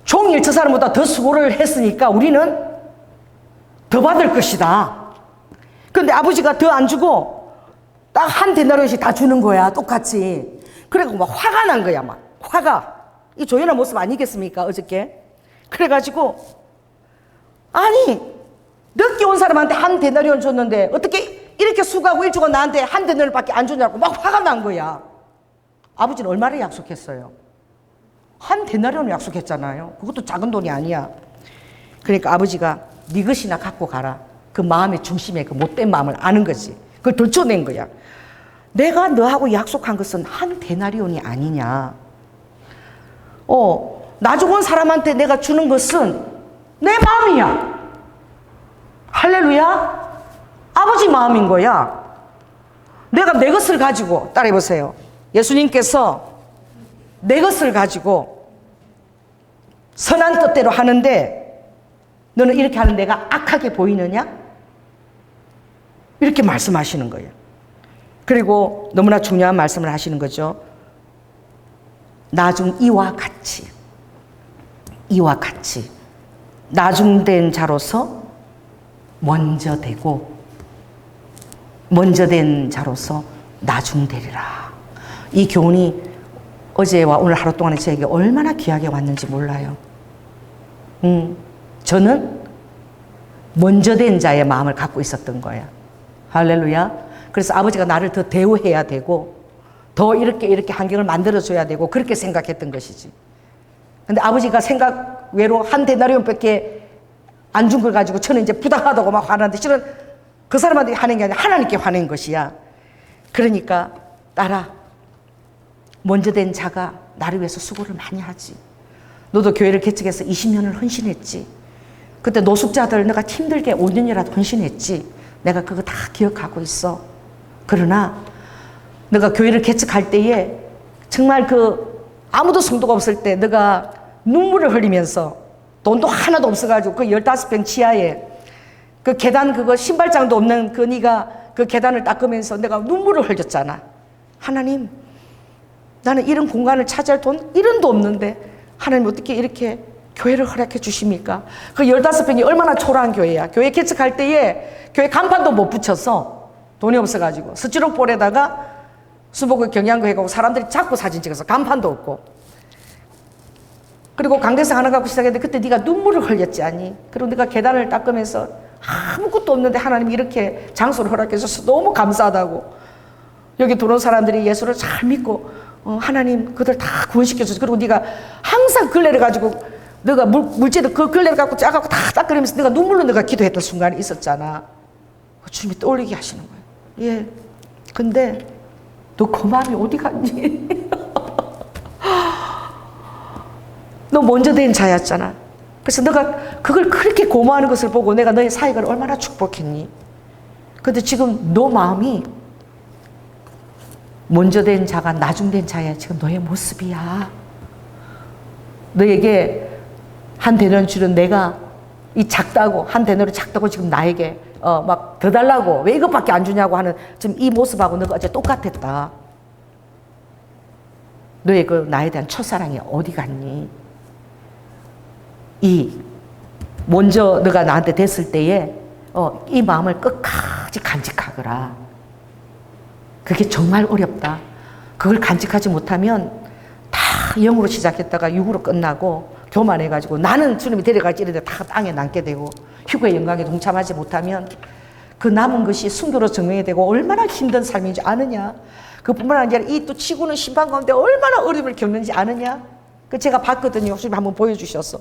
Speaker 2: 종일 저 사람보다 더 수고를 했으니까 우리는 더 받을 것이다. 그런데 아버지가 더 안 주고 딱 한 데나리온씩 다 주는 거야, 똑같이. 그래갖고 막 화가 난 거야, 막. 화가. 이 조연한 모습 아니겠습니까, 어저께? 그래가지고, 아니, 늦게 온 사람한테 한 데나리온 줬는데 어떻게 이렇게 수고하고 일주고 나한테 한 데나리온밖에 안 주냐고 막 화가 난 거야. 아버지는 얼마를 약속했어요? 한 데나리온을 약속했잖아요. 그것도 작은 돈이 아니야. 그러니까 아버지가 네 것이나 갖고 가라. 그 마음의 중심에 그 못된 마음을 아는 거지. 그걸 들춰낸 거야. 내가 너하고 약속한 것은 한 데나리온이 아니냐. 나중 온 사람한테 내가 주는 것은 내 마음이야. 할렐루야. 아버지 마음인 거야. 내가 내 것을 가지고, 따라해보세요. 예수님께서 내 것을 가지고 선한 뜻대로 하는데 너는 이렇게 하는 내가 악하게 보이느냐? 이렇게 말씀하시는 거예요. 그리고 너무나 중요한 말씀을 하시는 거죠. 나중 이와 같이 나중된 자로서 먼저 되고 먼저 된 자로서 나중되리라. 이 교훈이 어제와 오늘 하루 동안에 저에게 얼마나 귀하게 왔는지 몰라요. 저는 먼저 된 자의 마음을 갖고 있었던 거야. 할렐루야. 그래서 아버지가 나를 더 대우해야 되고 더 이렇게 환경을 만들어줘야 되고 그렇게 생각했던 것이지. 근데 아버지가 생각 외로 한 데나리온밖에 안 준 걸 가지고 저는 이제 부당하다고 막 화나는데 실은 그 사람한테 화낸 게 아니라 하나님께 화낸 것이야. 그러니까 딸아, 먼저 된 자가 나를 위해서 수고를 많이 하지. 너도 교회를 개척해서 20년을 헌신했지. 그때 노숙자들 내가 힘들게 5년이라도 헌신했지. 내가 그거 다 기억하고 있어. 그러나 너가 교회를 개척할 때에 정말 아무도 성도가 없을 때 너가 눈물을 흘리면서 돈도 하나도 없어가지고 그 15평 지하에 그 계단 그거 신발장도 없는 네가 그 계단을 닦으면서 내가 눈물을 흘렸잖아. 하나님, 나는 이런 공간을 차지할 돈 1원도 없는데 하나님 어떻게 이렇게 교회를 허락해 주십니까? 그 15평이 얼마나 초라한 교회야. 교회 개척할 때에 교회 간판도 못 붙여서 돈이 없어가지고 스티로폴에다가 수복을 경양고 해가고 사람들이 자꾸 사진 찍어서 간판도 없고 그리고 강대상 하나 갖고 시작했는데 그때 네가 눈물을 흘렸지 않니? 그리고 네가 계단을 닦으면서 아무것도 없는데 하나님이 이렇게 장소를 허락해 주셔서 너무 감사하다고 여기 들어온 사람들이 예수를 잘 믿고 하나님 그들 다 구원시켜 주셔서 그리고 네가 항상 걸레를 가지고 너가 물질도 그 걸레를 갖고 짜갖고 다 닦으면서 네가 눈물로 네가 기도했던 순간이 있었잖아. 주님이 떠올리게 하시는 거예요. 예. 근데 너 그 마음이 어디 갔니? 너 먼저 된 자였잖아. 그래서 너가 그걸 그렇게 고마워하는 것을 보고 내가 너의 사역을 얼마나 축복했니? 근데 지금 너 마음이 먼저 된 자가 나중된 자야. 지금 너의 모습이야. 너에게 한 데나리온 줄은 내가 이 작다고 한 데나리온 작다고 지금 나에게 막 더 달라고 왜 이것밖에 안 주냐고 하는 지금 이 모습하고 너가 어제 똑같았다. 너의 그 나에 대한 첫사랑이 어디 갔니? 이 먼저 너가 나한테 됐을 때에 이 마음을 끝까지 간직하거라. 그게 정말 어렵다. 그걸 간직하지 못하면 다 영으로 시작했다가 육으로 끝나고 교만해가지고 나는 주님이 데려갈지 이런데 다 땅에 남게 되고 휴거의 영광에 동참하지 못하면 그 남은 것이 순교로 증명이 되고 얼마나 힘든 삶인지 아느냐. 그뿐만 아니라 이 또 치고는 심판 가운데 얼마나 어려움을 겪는지 아느냐. 그 제가 봤거든요. 주님 한번 보여주셨어.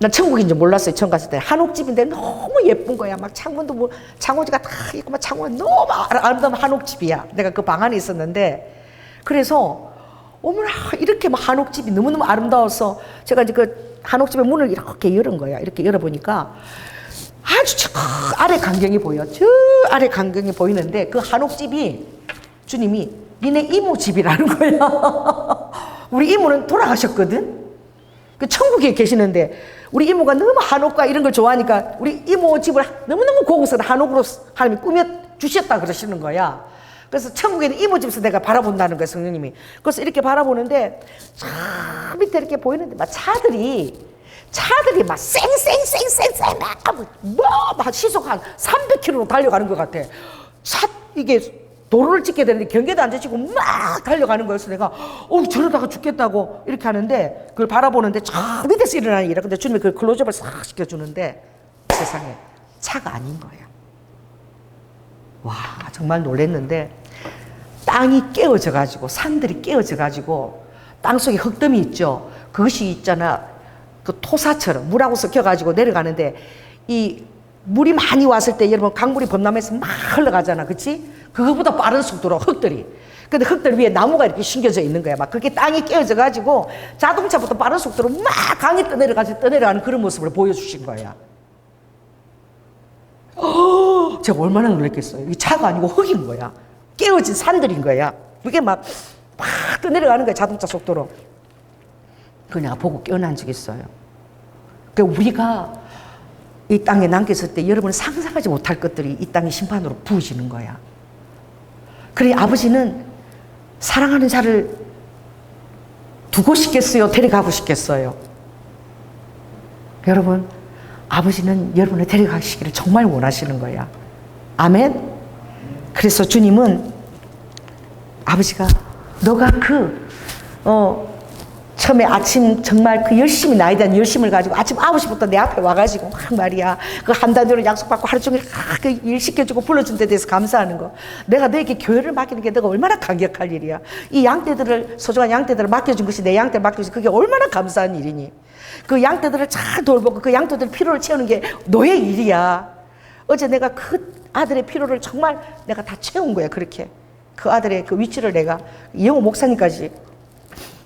Speaker 2: 난 천국인 줄 몰랐어요. 처음 갔을 때 한옥집인데 너무 예쁜 거야. 막 창문도 뭐 창호지가 다 있고 막 창문 너무 아름다운 한옥집이야. 내가 그 방 안에 있었는데 그래서 어머나 이렇게 막 한옥집이 너무너무 아름다워서 제가 이제 그 한옥집의 문을 이렇게 열은 거야. 이렇게 열어보니까 아주 저 아래 광경이 보여. 저 아래 광경이 보이는데 그 한옥집이 주님이 니네 이모 집이라는 거야. 우리 이모는 돌아가셨거든. 그 천국에 계시는데 우리 이모가 너무 한옥과 이런 걸 좋아하니까 우리 이모 집을 너무너무 고급스러운 한옥으로 하나님이 꾸며 주셨다 그러시는 거야. 그래서 천국에는 이모 집에서 내가 바라본다는 거야, 성령님이. 그래서 이렇게 바라보는데 저 밑에 이렇게 보이는데 막 차들이 막 쌩쌩쌩쌩쌩 막 시속 한 300km로 달려가는 것 같아. 이게 도로를 찍게 되는데 경계도 안 지치고 막 달려가는 거였어. 내가 저러다가 죽겠다고 이렇게 하는데 그걸 바라보는데 저 밑에서 일어나는 일이야. 근데 주님이 그 클로즈업을 싹 시켜주는데 세상에 차가 아닌 거야. 와 정말 놀랬는데 땅이 깨어져 가지고 산들이 깨어져 가지고 땅속에 흙더미 있죠. 그것이 있잖아. 그 토사처럼 물하고 섞여 가지고 내려가는데 이 물이 많이 왔을 때 여러분 강물이 범람해서 막 흘러가잖아. 그치? 그거보다 빠른 속도로 흙들이. 근데 흙들 위에 나무가 이렇게 심겨져 있는 거야. 막 그렇게 땅이 깨어져 가지고 자동차보다 빠른 속도로 막 강이 떠내려가는 그런 모습을 보여주신 거야. 제가 얼마나 놀랐겠어요. 이게 차가 아니고 흙인 거야. 깨어진 산들인 거야. 그게 막 떠내려가는 거야. 자동차 속도로. 그걸 내가 보고 깨어난 적이 있어요. 그러니까 우리가 이 땅에 남겼을 때 여러분은 상상하지 못할 것들이 이 땅의 심판으로 부어지는 거야. 그래 아버지는 사랑하는 자를 두고 싶겠어요? 데려가고 싶겠어요? 여러분 아버지는 여러분을 데려가시기를 정말 원하시는 거야. 아멘? 그래서 주님은 아버지가 너가 처음에 아침 정말 그 열심히 나에 대한 열심을 가지고 아침 9시부터 내 앞에 와가지고 막 말이야 그 한 단위로 약속받고 하루 종일 그 일 시켜주고 불러준 데 대해서 감사하는 거. 내가 너에게 교회를 맡기는 게 너가 얼마나 감격할 일이야. 이 양떼들을 소중한 양떼들을 맡겨준 것이 내 양떼를 맡겨준 그게 얼마나 감사한 일이니. 그 양떼들을 잘 돌보고 그 양떼들 피로를 채우는 게 너의 일이야. 어제 내가 그 아들의 피로를 정말 내가 다 채운 거야. 그렇게 그 아들의 그 위치를 내가 이영호 목사님까지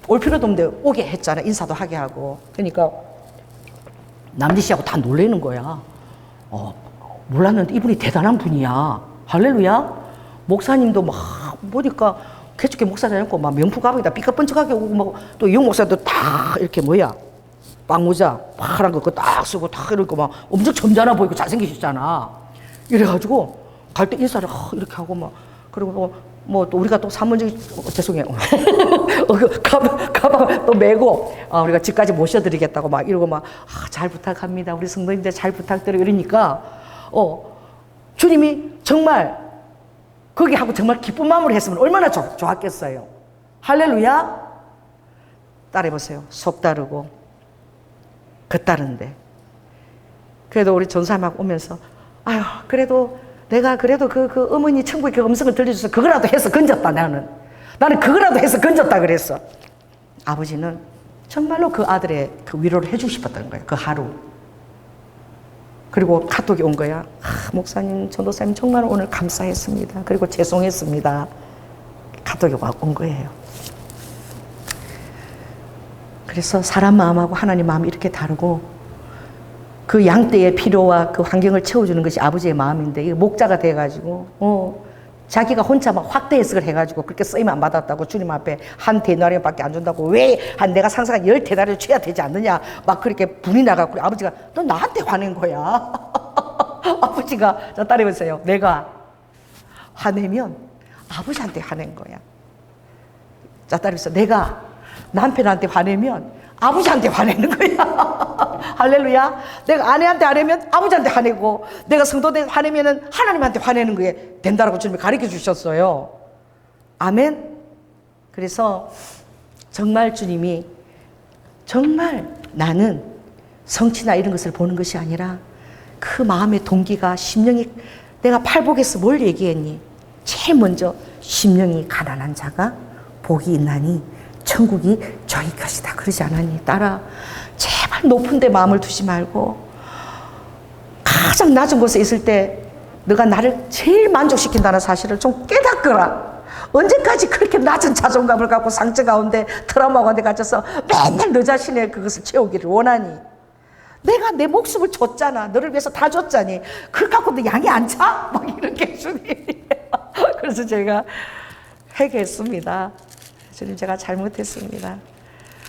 Speaker 2: 올 필요도 없는데 오게 했잖아. 인사도 하게 하고. 그러니까 남지 씨하고 다 놀라는 거야. 몰랐는데 이분이 대단한 분이야. 할렐루야. 목사님도 막 보니까 개축계 목사님고 막 명품 가방에다 삐까뻔쩍하게 오고 막 또 이영 목사도 다 이렇게 빵모자 파란 거 딱 쓰고 딱 이러고 막 엄청 점잖아 보이고 잘생기셨잖아. 이래가지고 갈 때 인사를 이렇게 하고 막 그리고 뭐 또 우리가 또 산문적인 죄송해요. 가방 또 메고 우리가 집까지 모셔드리겠다고 막 이러고 막 잘 부탁합니다. 우리 성도님들 잘 부탁드려 이러니까 주님이 정말 거기 하고 정말 기쁜 마음으로 했으면 얼마나 좋았겠어요. 할렐루야. 따라해보세요. 속 다르고 겉다른데 그래도 우리 전사님하고 오면서 아유 그래도 내가 그래도 그 어머니 천국의 그 음성을 들려줘서 그거라도 해서 건졌다. 나는 그거라도 해서 건졌다 그랬어. 아버지는 정말로 그 아들의 그 위로를 해주고 싶었던 거예요. 그 하루. 그리고 카톡이 온 거야. 목사님, 전도사님 정말 오늘 감사했습니다. 그리고 죄송했습니다. 카톡이 온 거예요. 그래서 사람 마음하고 하나님 마음이 이렇게 다르고 그 양떼의 필요와 그 환경을 채워주는 것이 아버지의 마음인데 목자가 돼가지고 자기가 혼자 막 확대 해석을 해가지고 그렇게 쓰임 안 받았다고 주님 앞에 한 데나리온밖에 안 준다고 왜 내가 상상한 10데나리온 줘야 되지 않느냐 막 그렇게 분이 나가고 아버지가 너 나한테 화낸 거야. 아버지가 자 따라해보세요. 내가 화내면 아버지한테 화낸 거야. 자 따라해보세요. 내가 남편한테 화내면 아버지한테 화내는 거야. 할렐루야. 내가 아내한테 화내면 아버지한테 화내고, 내가 성도한테 화내면 하나님한테 화내는 게 된다라고 주님이 가르쳐 주셨어요. 아멘. 그래서 정말 주님이 정말 나는 성취나 이런 것을 보는 것이 아니라 그 마음의 동기가 심령이, 내가 팔복에서 뭘 얘기했니? 제일 먼저 심령이 가난한 자가 복이 있나니 천국이 저희 것이다 그러지 않았니? 따라 제발 높은 데 마음을 두지 말고 가장 낮은 곳에 있을 때 너가 나를 제일 만족시킨다는 사실을 좀 깨닫거라. 언제까지 그렇게 낮은 자존감을 갖고 상처 가운데 트라우마 가운데 갇혀서 맨날 너 자신의 그것을 채우기를 원하니? 내가 내 목숨을 줬잖아. 너를 위해서 다 줬잖니. 그걸 갖고 너 양이 안 차? 막 이렇게 주님이. 그래서 제가 회개했습니다. 주님, 제가 잘못했습니다.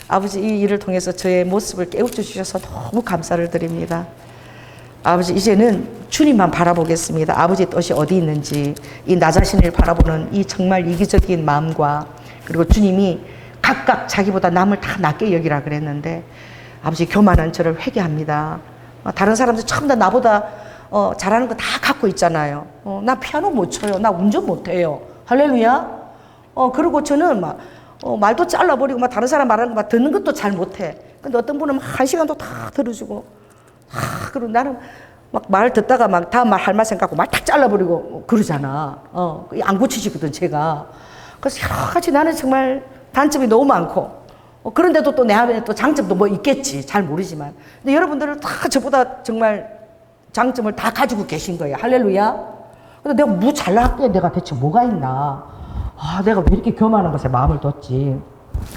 Speaker 2: 아버지, 이 일을 통해서 저의 모습을 깨우쳐 주셔서 너무 감사를 드립니다. 아버지, 이제는 주님만 바라보겠습니다. 아버지의 뜻이 어디 있는지, 이 나 자신을 바라보는 이 정말 이기적인 마음과, 그리고 주님이 각각 자기보다 남을 다 낮게 여기라 그랬는데, 아버지, 교만한 저를 회개합니다. 다른 사람들 전부 다 나보다 잘하는 거 다 갖고 있잖아요. 나 피아노 못 쳐요. 나 운전 못 해요. 할렐루야. 그리고 저는 막 말도 잘라버리고 막 다른 사람 말하는 거 막 듣는 것도 잘 못해. 근데 어떤 분은 막 1시간도 다 들어주고, 그리고 나는 막 말 듣다가 막 다음 말 할 말 생각하고 말 탁 잘라버리고 그러잖아. 안 고치시거든, 제가. 그래서 여러 가지 나는 정말 단점이 너무 많고, 그런데도 또 내 안에 또 장점도 뭐 있겠지. 잘 모르지만. 근데 여러분들은 다 저보다 정말 장점을 다 가지고 계신 거예요. 할렐루야. 근데 내가 뭐 잘났게 내가 대체 뭐가 있나. 내가 왜 이렇게 교만한 것에 마음을 뒀지.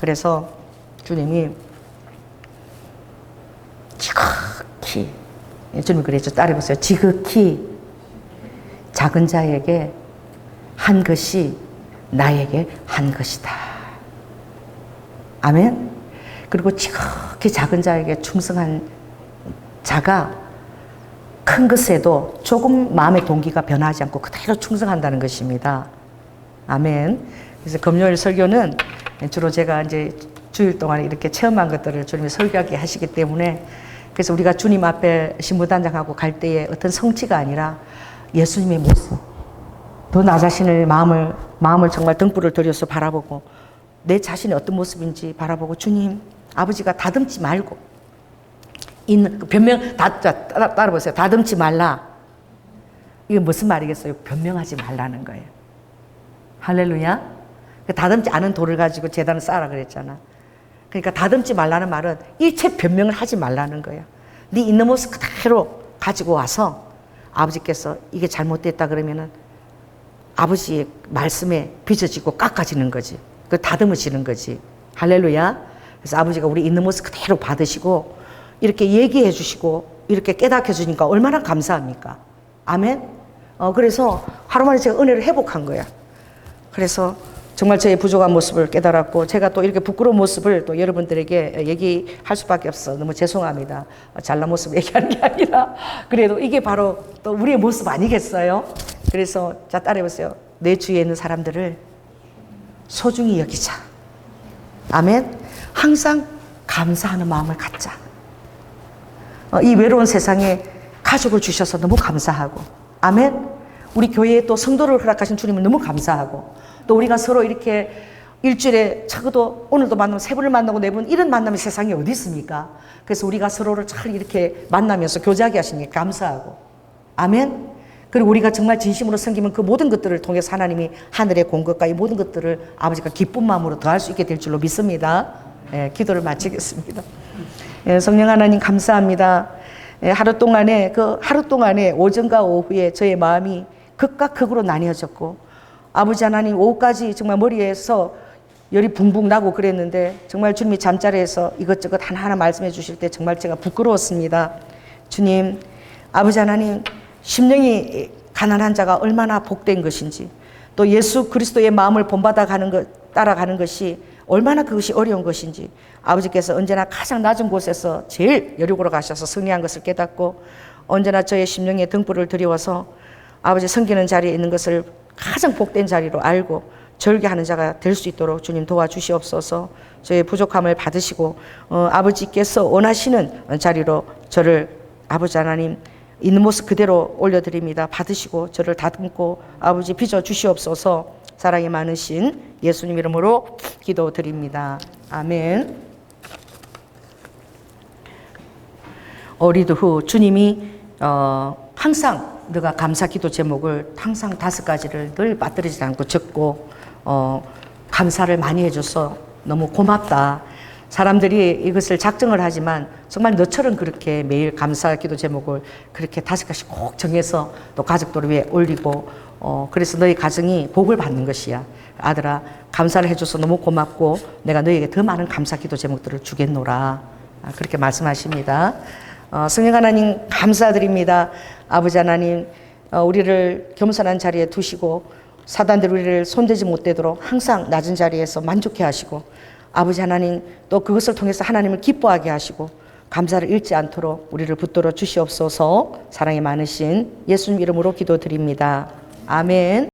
Speaker 2: 그래서 주님이 지극히, 주님 그랬죠. 따라해보세요. 지극히 작은 자에게 한 것이 나에게 한 것이다. 아멘. 그리고 지극히 작은 자에게 충성한 자가 큰 것에도 조금 마음의 동기가 변하지 않고 그대로 충성한다는 것입니다. 아멘. 그래서 금요일 설교는 주로 제가 이제 주일 동안 이렇게 체험한 것들을 주님이 설교하게 하시기 때문에, 그래서 우리가 주님 앞에 신부단장하고 갈 때에 어떤 성취가 아니라 예수님의 모습, 더 나 자신을 마음을 정말 등불을 들여서 바라보고 내 자신이 어떤 모습인지 바라보고, 주님, 아버지가 다듬지 말고 있는 변명, 따라보세요. 다듬지 말라. 이게 무슨 말이겠어요? 변명하지 말라는 거예요. 할렐루야. 다듬지 않은 돌을 가지고 제단을 쌓아라 그랬잖아. 그러니까 다듬지 말라는 말은 일체 변명을 하지 말라는 거예요. 네 있는 모습 그대로 가지고 와서 아버지께서 이게 잘못됐다 그러면은 아버지의 말씀에 빚어지고 깎아지는 거지. 그 다듬어지는 거지. 할렐루야. 그래서 아버지가 우리 있는 모습 그대로 받으시고 이렇게 얘기해 주시고 이렇게 깨닫게 해주니까 얼마나 감사합니까? 아멘. 그래서 하루 만에 제가 은혜를 회복한 거야. 그래서 정말 저의 부족한 모습을 깨달았고, 제가 또 이렇게 부끄러운 모습을 또 여러분들에게 얘기할 수밖에 없어. 너무 죄송합니다. 잘난 모습 얘기하는 게 아니라. 그래도 이게 바로 또 우리의 모습 아니겠어요? 그래서 자, 따라해보세요. 내 주위에 있는 사람들을 소중히 여기자. 아멘. 항상 감사하는 마음을 갖자. 이 외로운 세상에 가족을 주셔서 너무 감사하고, 아멘. 우리 교회에 또 성도를 허락하신 주님을 너무 감사하고, 또 우리가 서로 이렇게 일주일에 적어도 오늘도 만나면 3분을 만나고 4분, 이런 만남이 세상에 어디 있습니까? 그래서 우리가 서로를 잘 이렇게 만나면서 교제하게 하신 게 감사하고, 아멘. 그리고 우리가 정말 진심으로 섬기면 그 모든 것들을 통해서 하나님이 하늘의 공급과 이 모든 것들을 아버지가 기쁜 마음으로 더할 수 있게 될 줄로 믿습니다. 기도를 마치겠습니다. 성령 하나님 감사합니다. 하루 동안에 오전과 오후에 저의 마음이 극과 극으로 나뉘어졌고, 아버지 하나님 오후까지 정말 머리에서 열이 붕붕 나고 그랬는데, 정말 주님이 잠자리에서 이것저것 하나하나 말씀해 주실 때 정말 제가 부끄러웠습니다. 주님, 아버지 하나님, 심령이 가난한 자가 얼마나 복된 것인지, 또 예수 그리스도의 마음을 본받아 따라가는 것이 얼마나 그것이 어려운 것인지, 아버지께서 언제나 가장 낮은 곳에서 제일 여륙으로 가셔서 승리한 것을 깨닫고, 언제나 저의 심령에 등불을 들여와서 아버지 섬기는 자리에 있는 것을 가장 복된 자리로 알고, 절개하는 자가 될 수 있도록 주님 도와주시옵소서. 저의 부족함을 받으시고 아버지께서 원하시는 자리로 저를 아버지 하나님 있는 모습 그대로 올려드립니다. 받으시고 저를 다듬고 아버지 빚어 주시옵소서. 사랑이 많으신 예수님 이름으로 기도드립니다. 아멘. 어리드 후 주님이 항상 너가 감사 기도 제목을 항상 5가지를 늘 빠뜨리지 않고 적고 감사를 많이 해줘서 너무 고맙다. 사람들이 이것을 작정을 하지만 정말 너처럼 그렇게 매일 감사 기도 제목을 그렇게 5가지씩 꼭 정해서 또 가족들 위해 올리고 그래서 너희 가정이 복을 받는 것이야. 아들아, 감사를 해줘서 너무 고맙고 내가 너희에게 더 많은 감사 기도 제목들을 주겠노라. 그렇게 말씀하십니다. 성령 하나님 감사드립니다. 아버지 하나님 우리를 겸손한 자리에 두시고 사단들 우리를 손대지 못되도록 항상 낮은 자리에서 만족해 하시고 아버지 하나님 또 그것을 통해서 하나님을 기뻐하게 하시고 감사를 잃지 않도록 우리를 붙들어 주시옵소서. 사랑이 많으신 예수님 이름으로 기도드립니다. 아멘.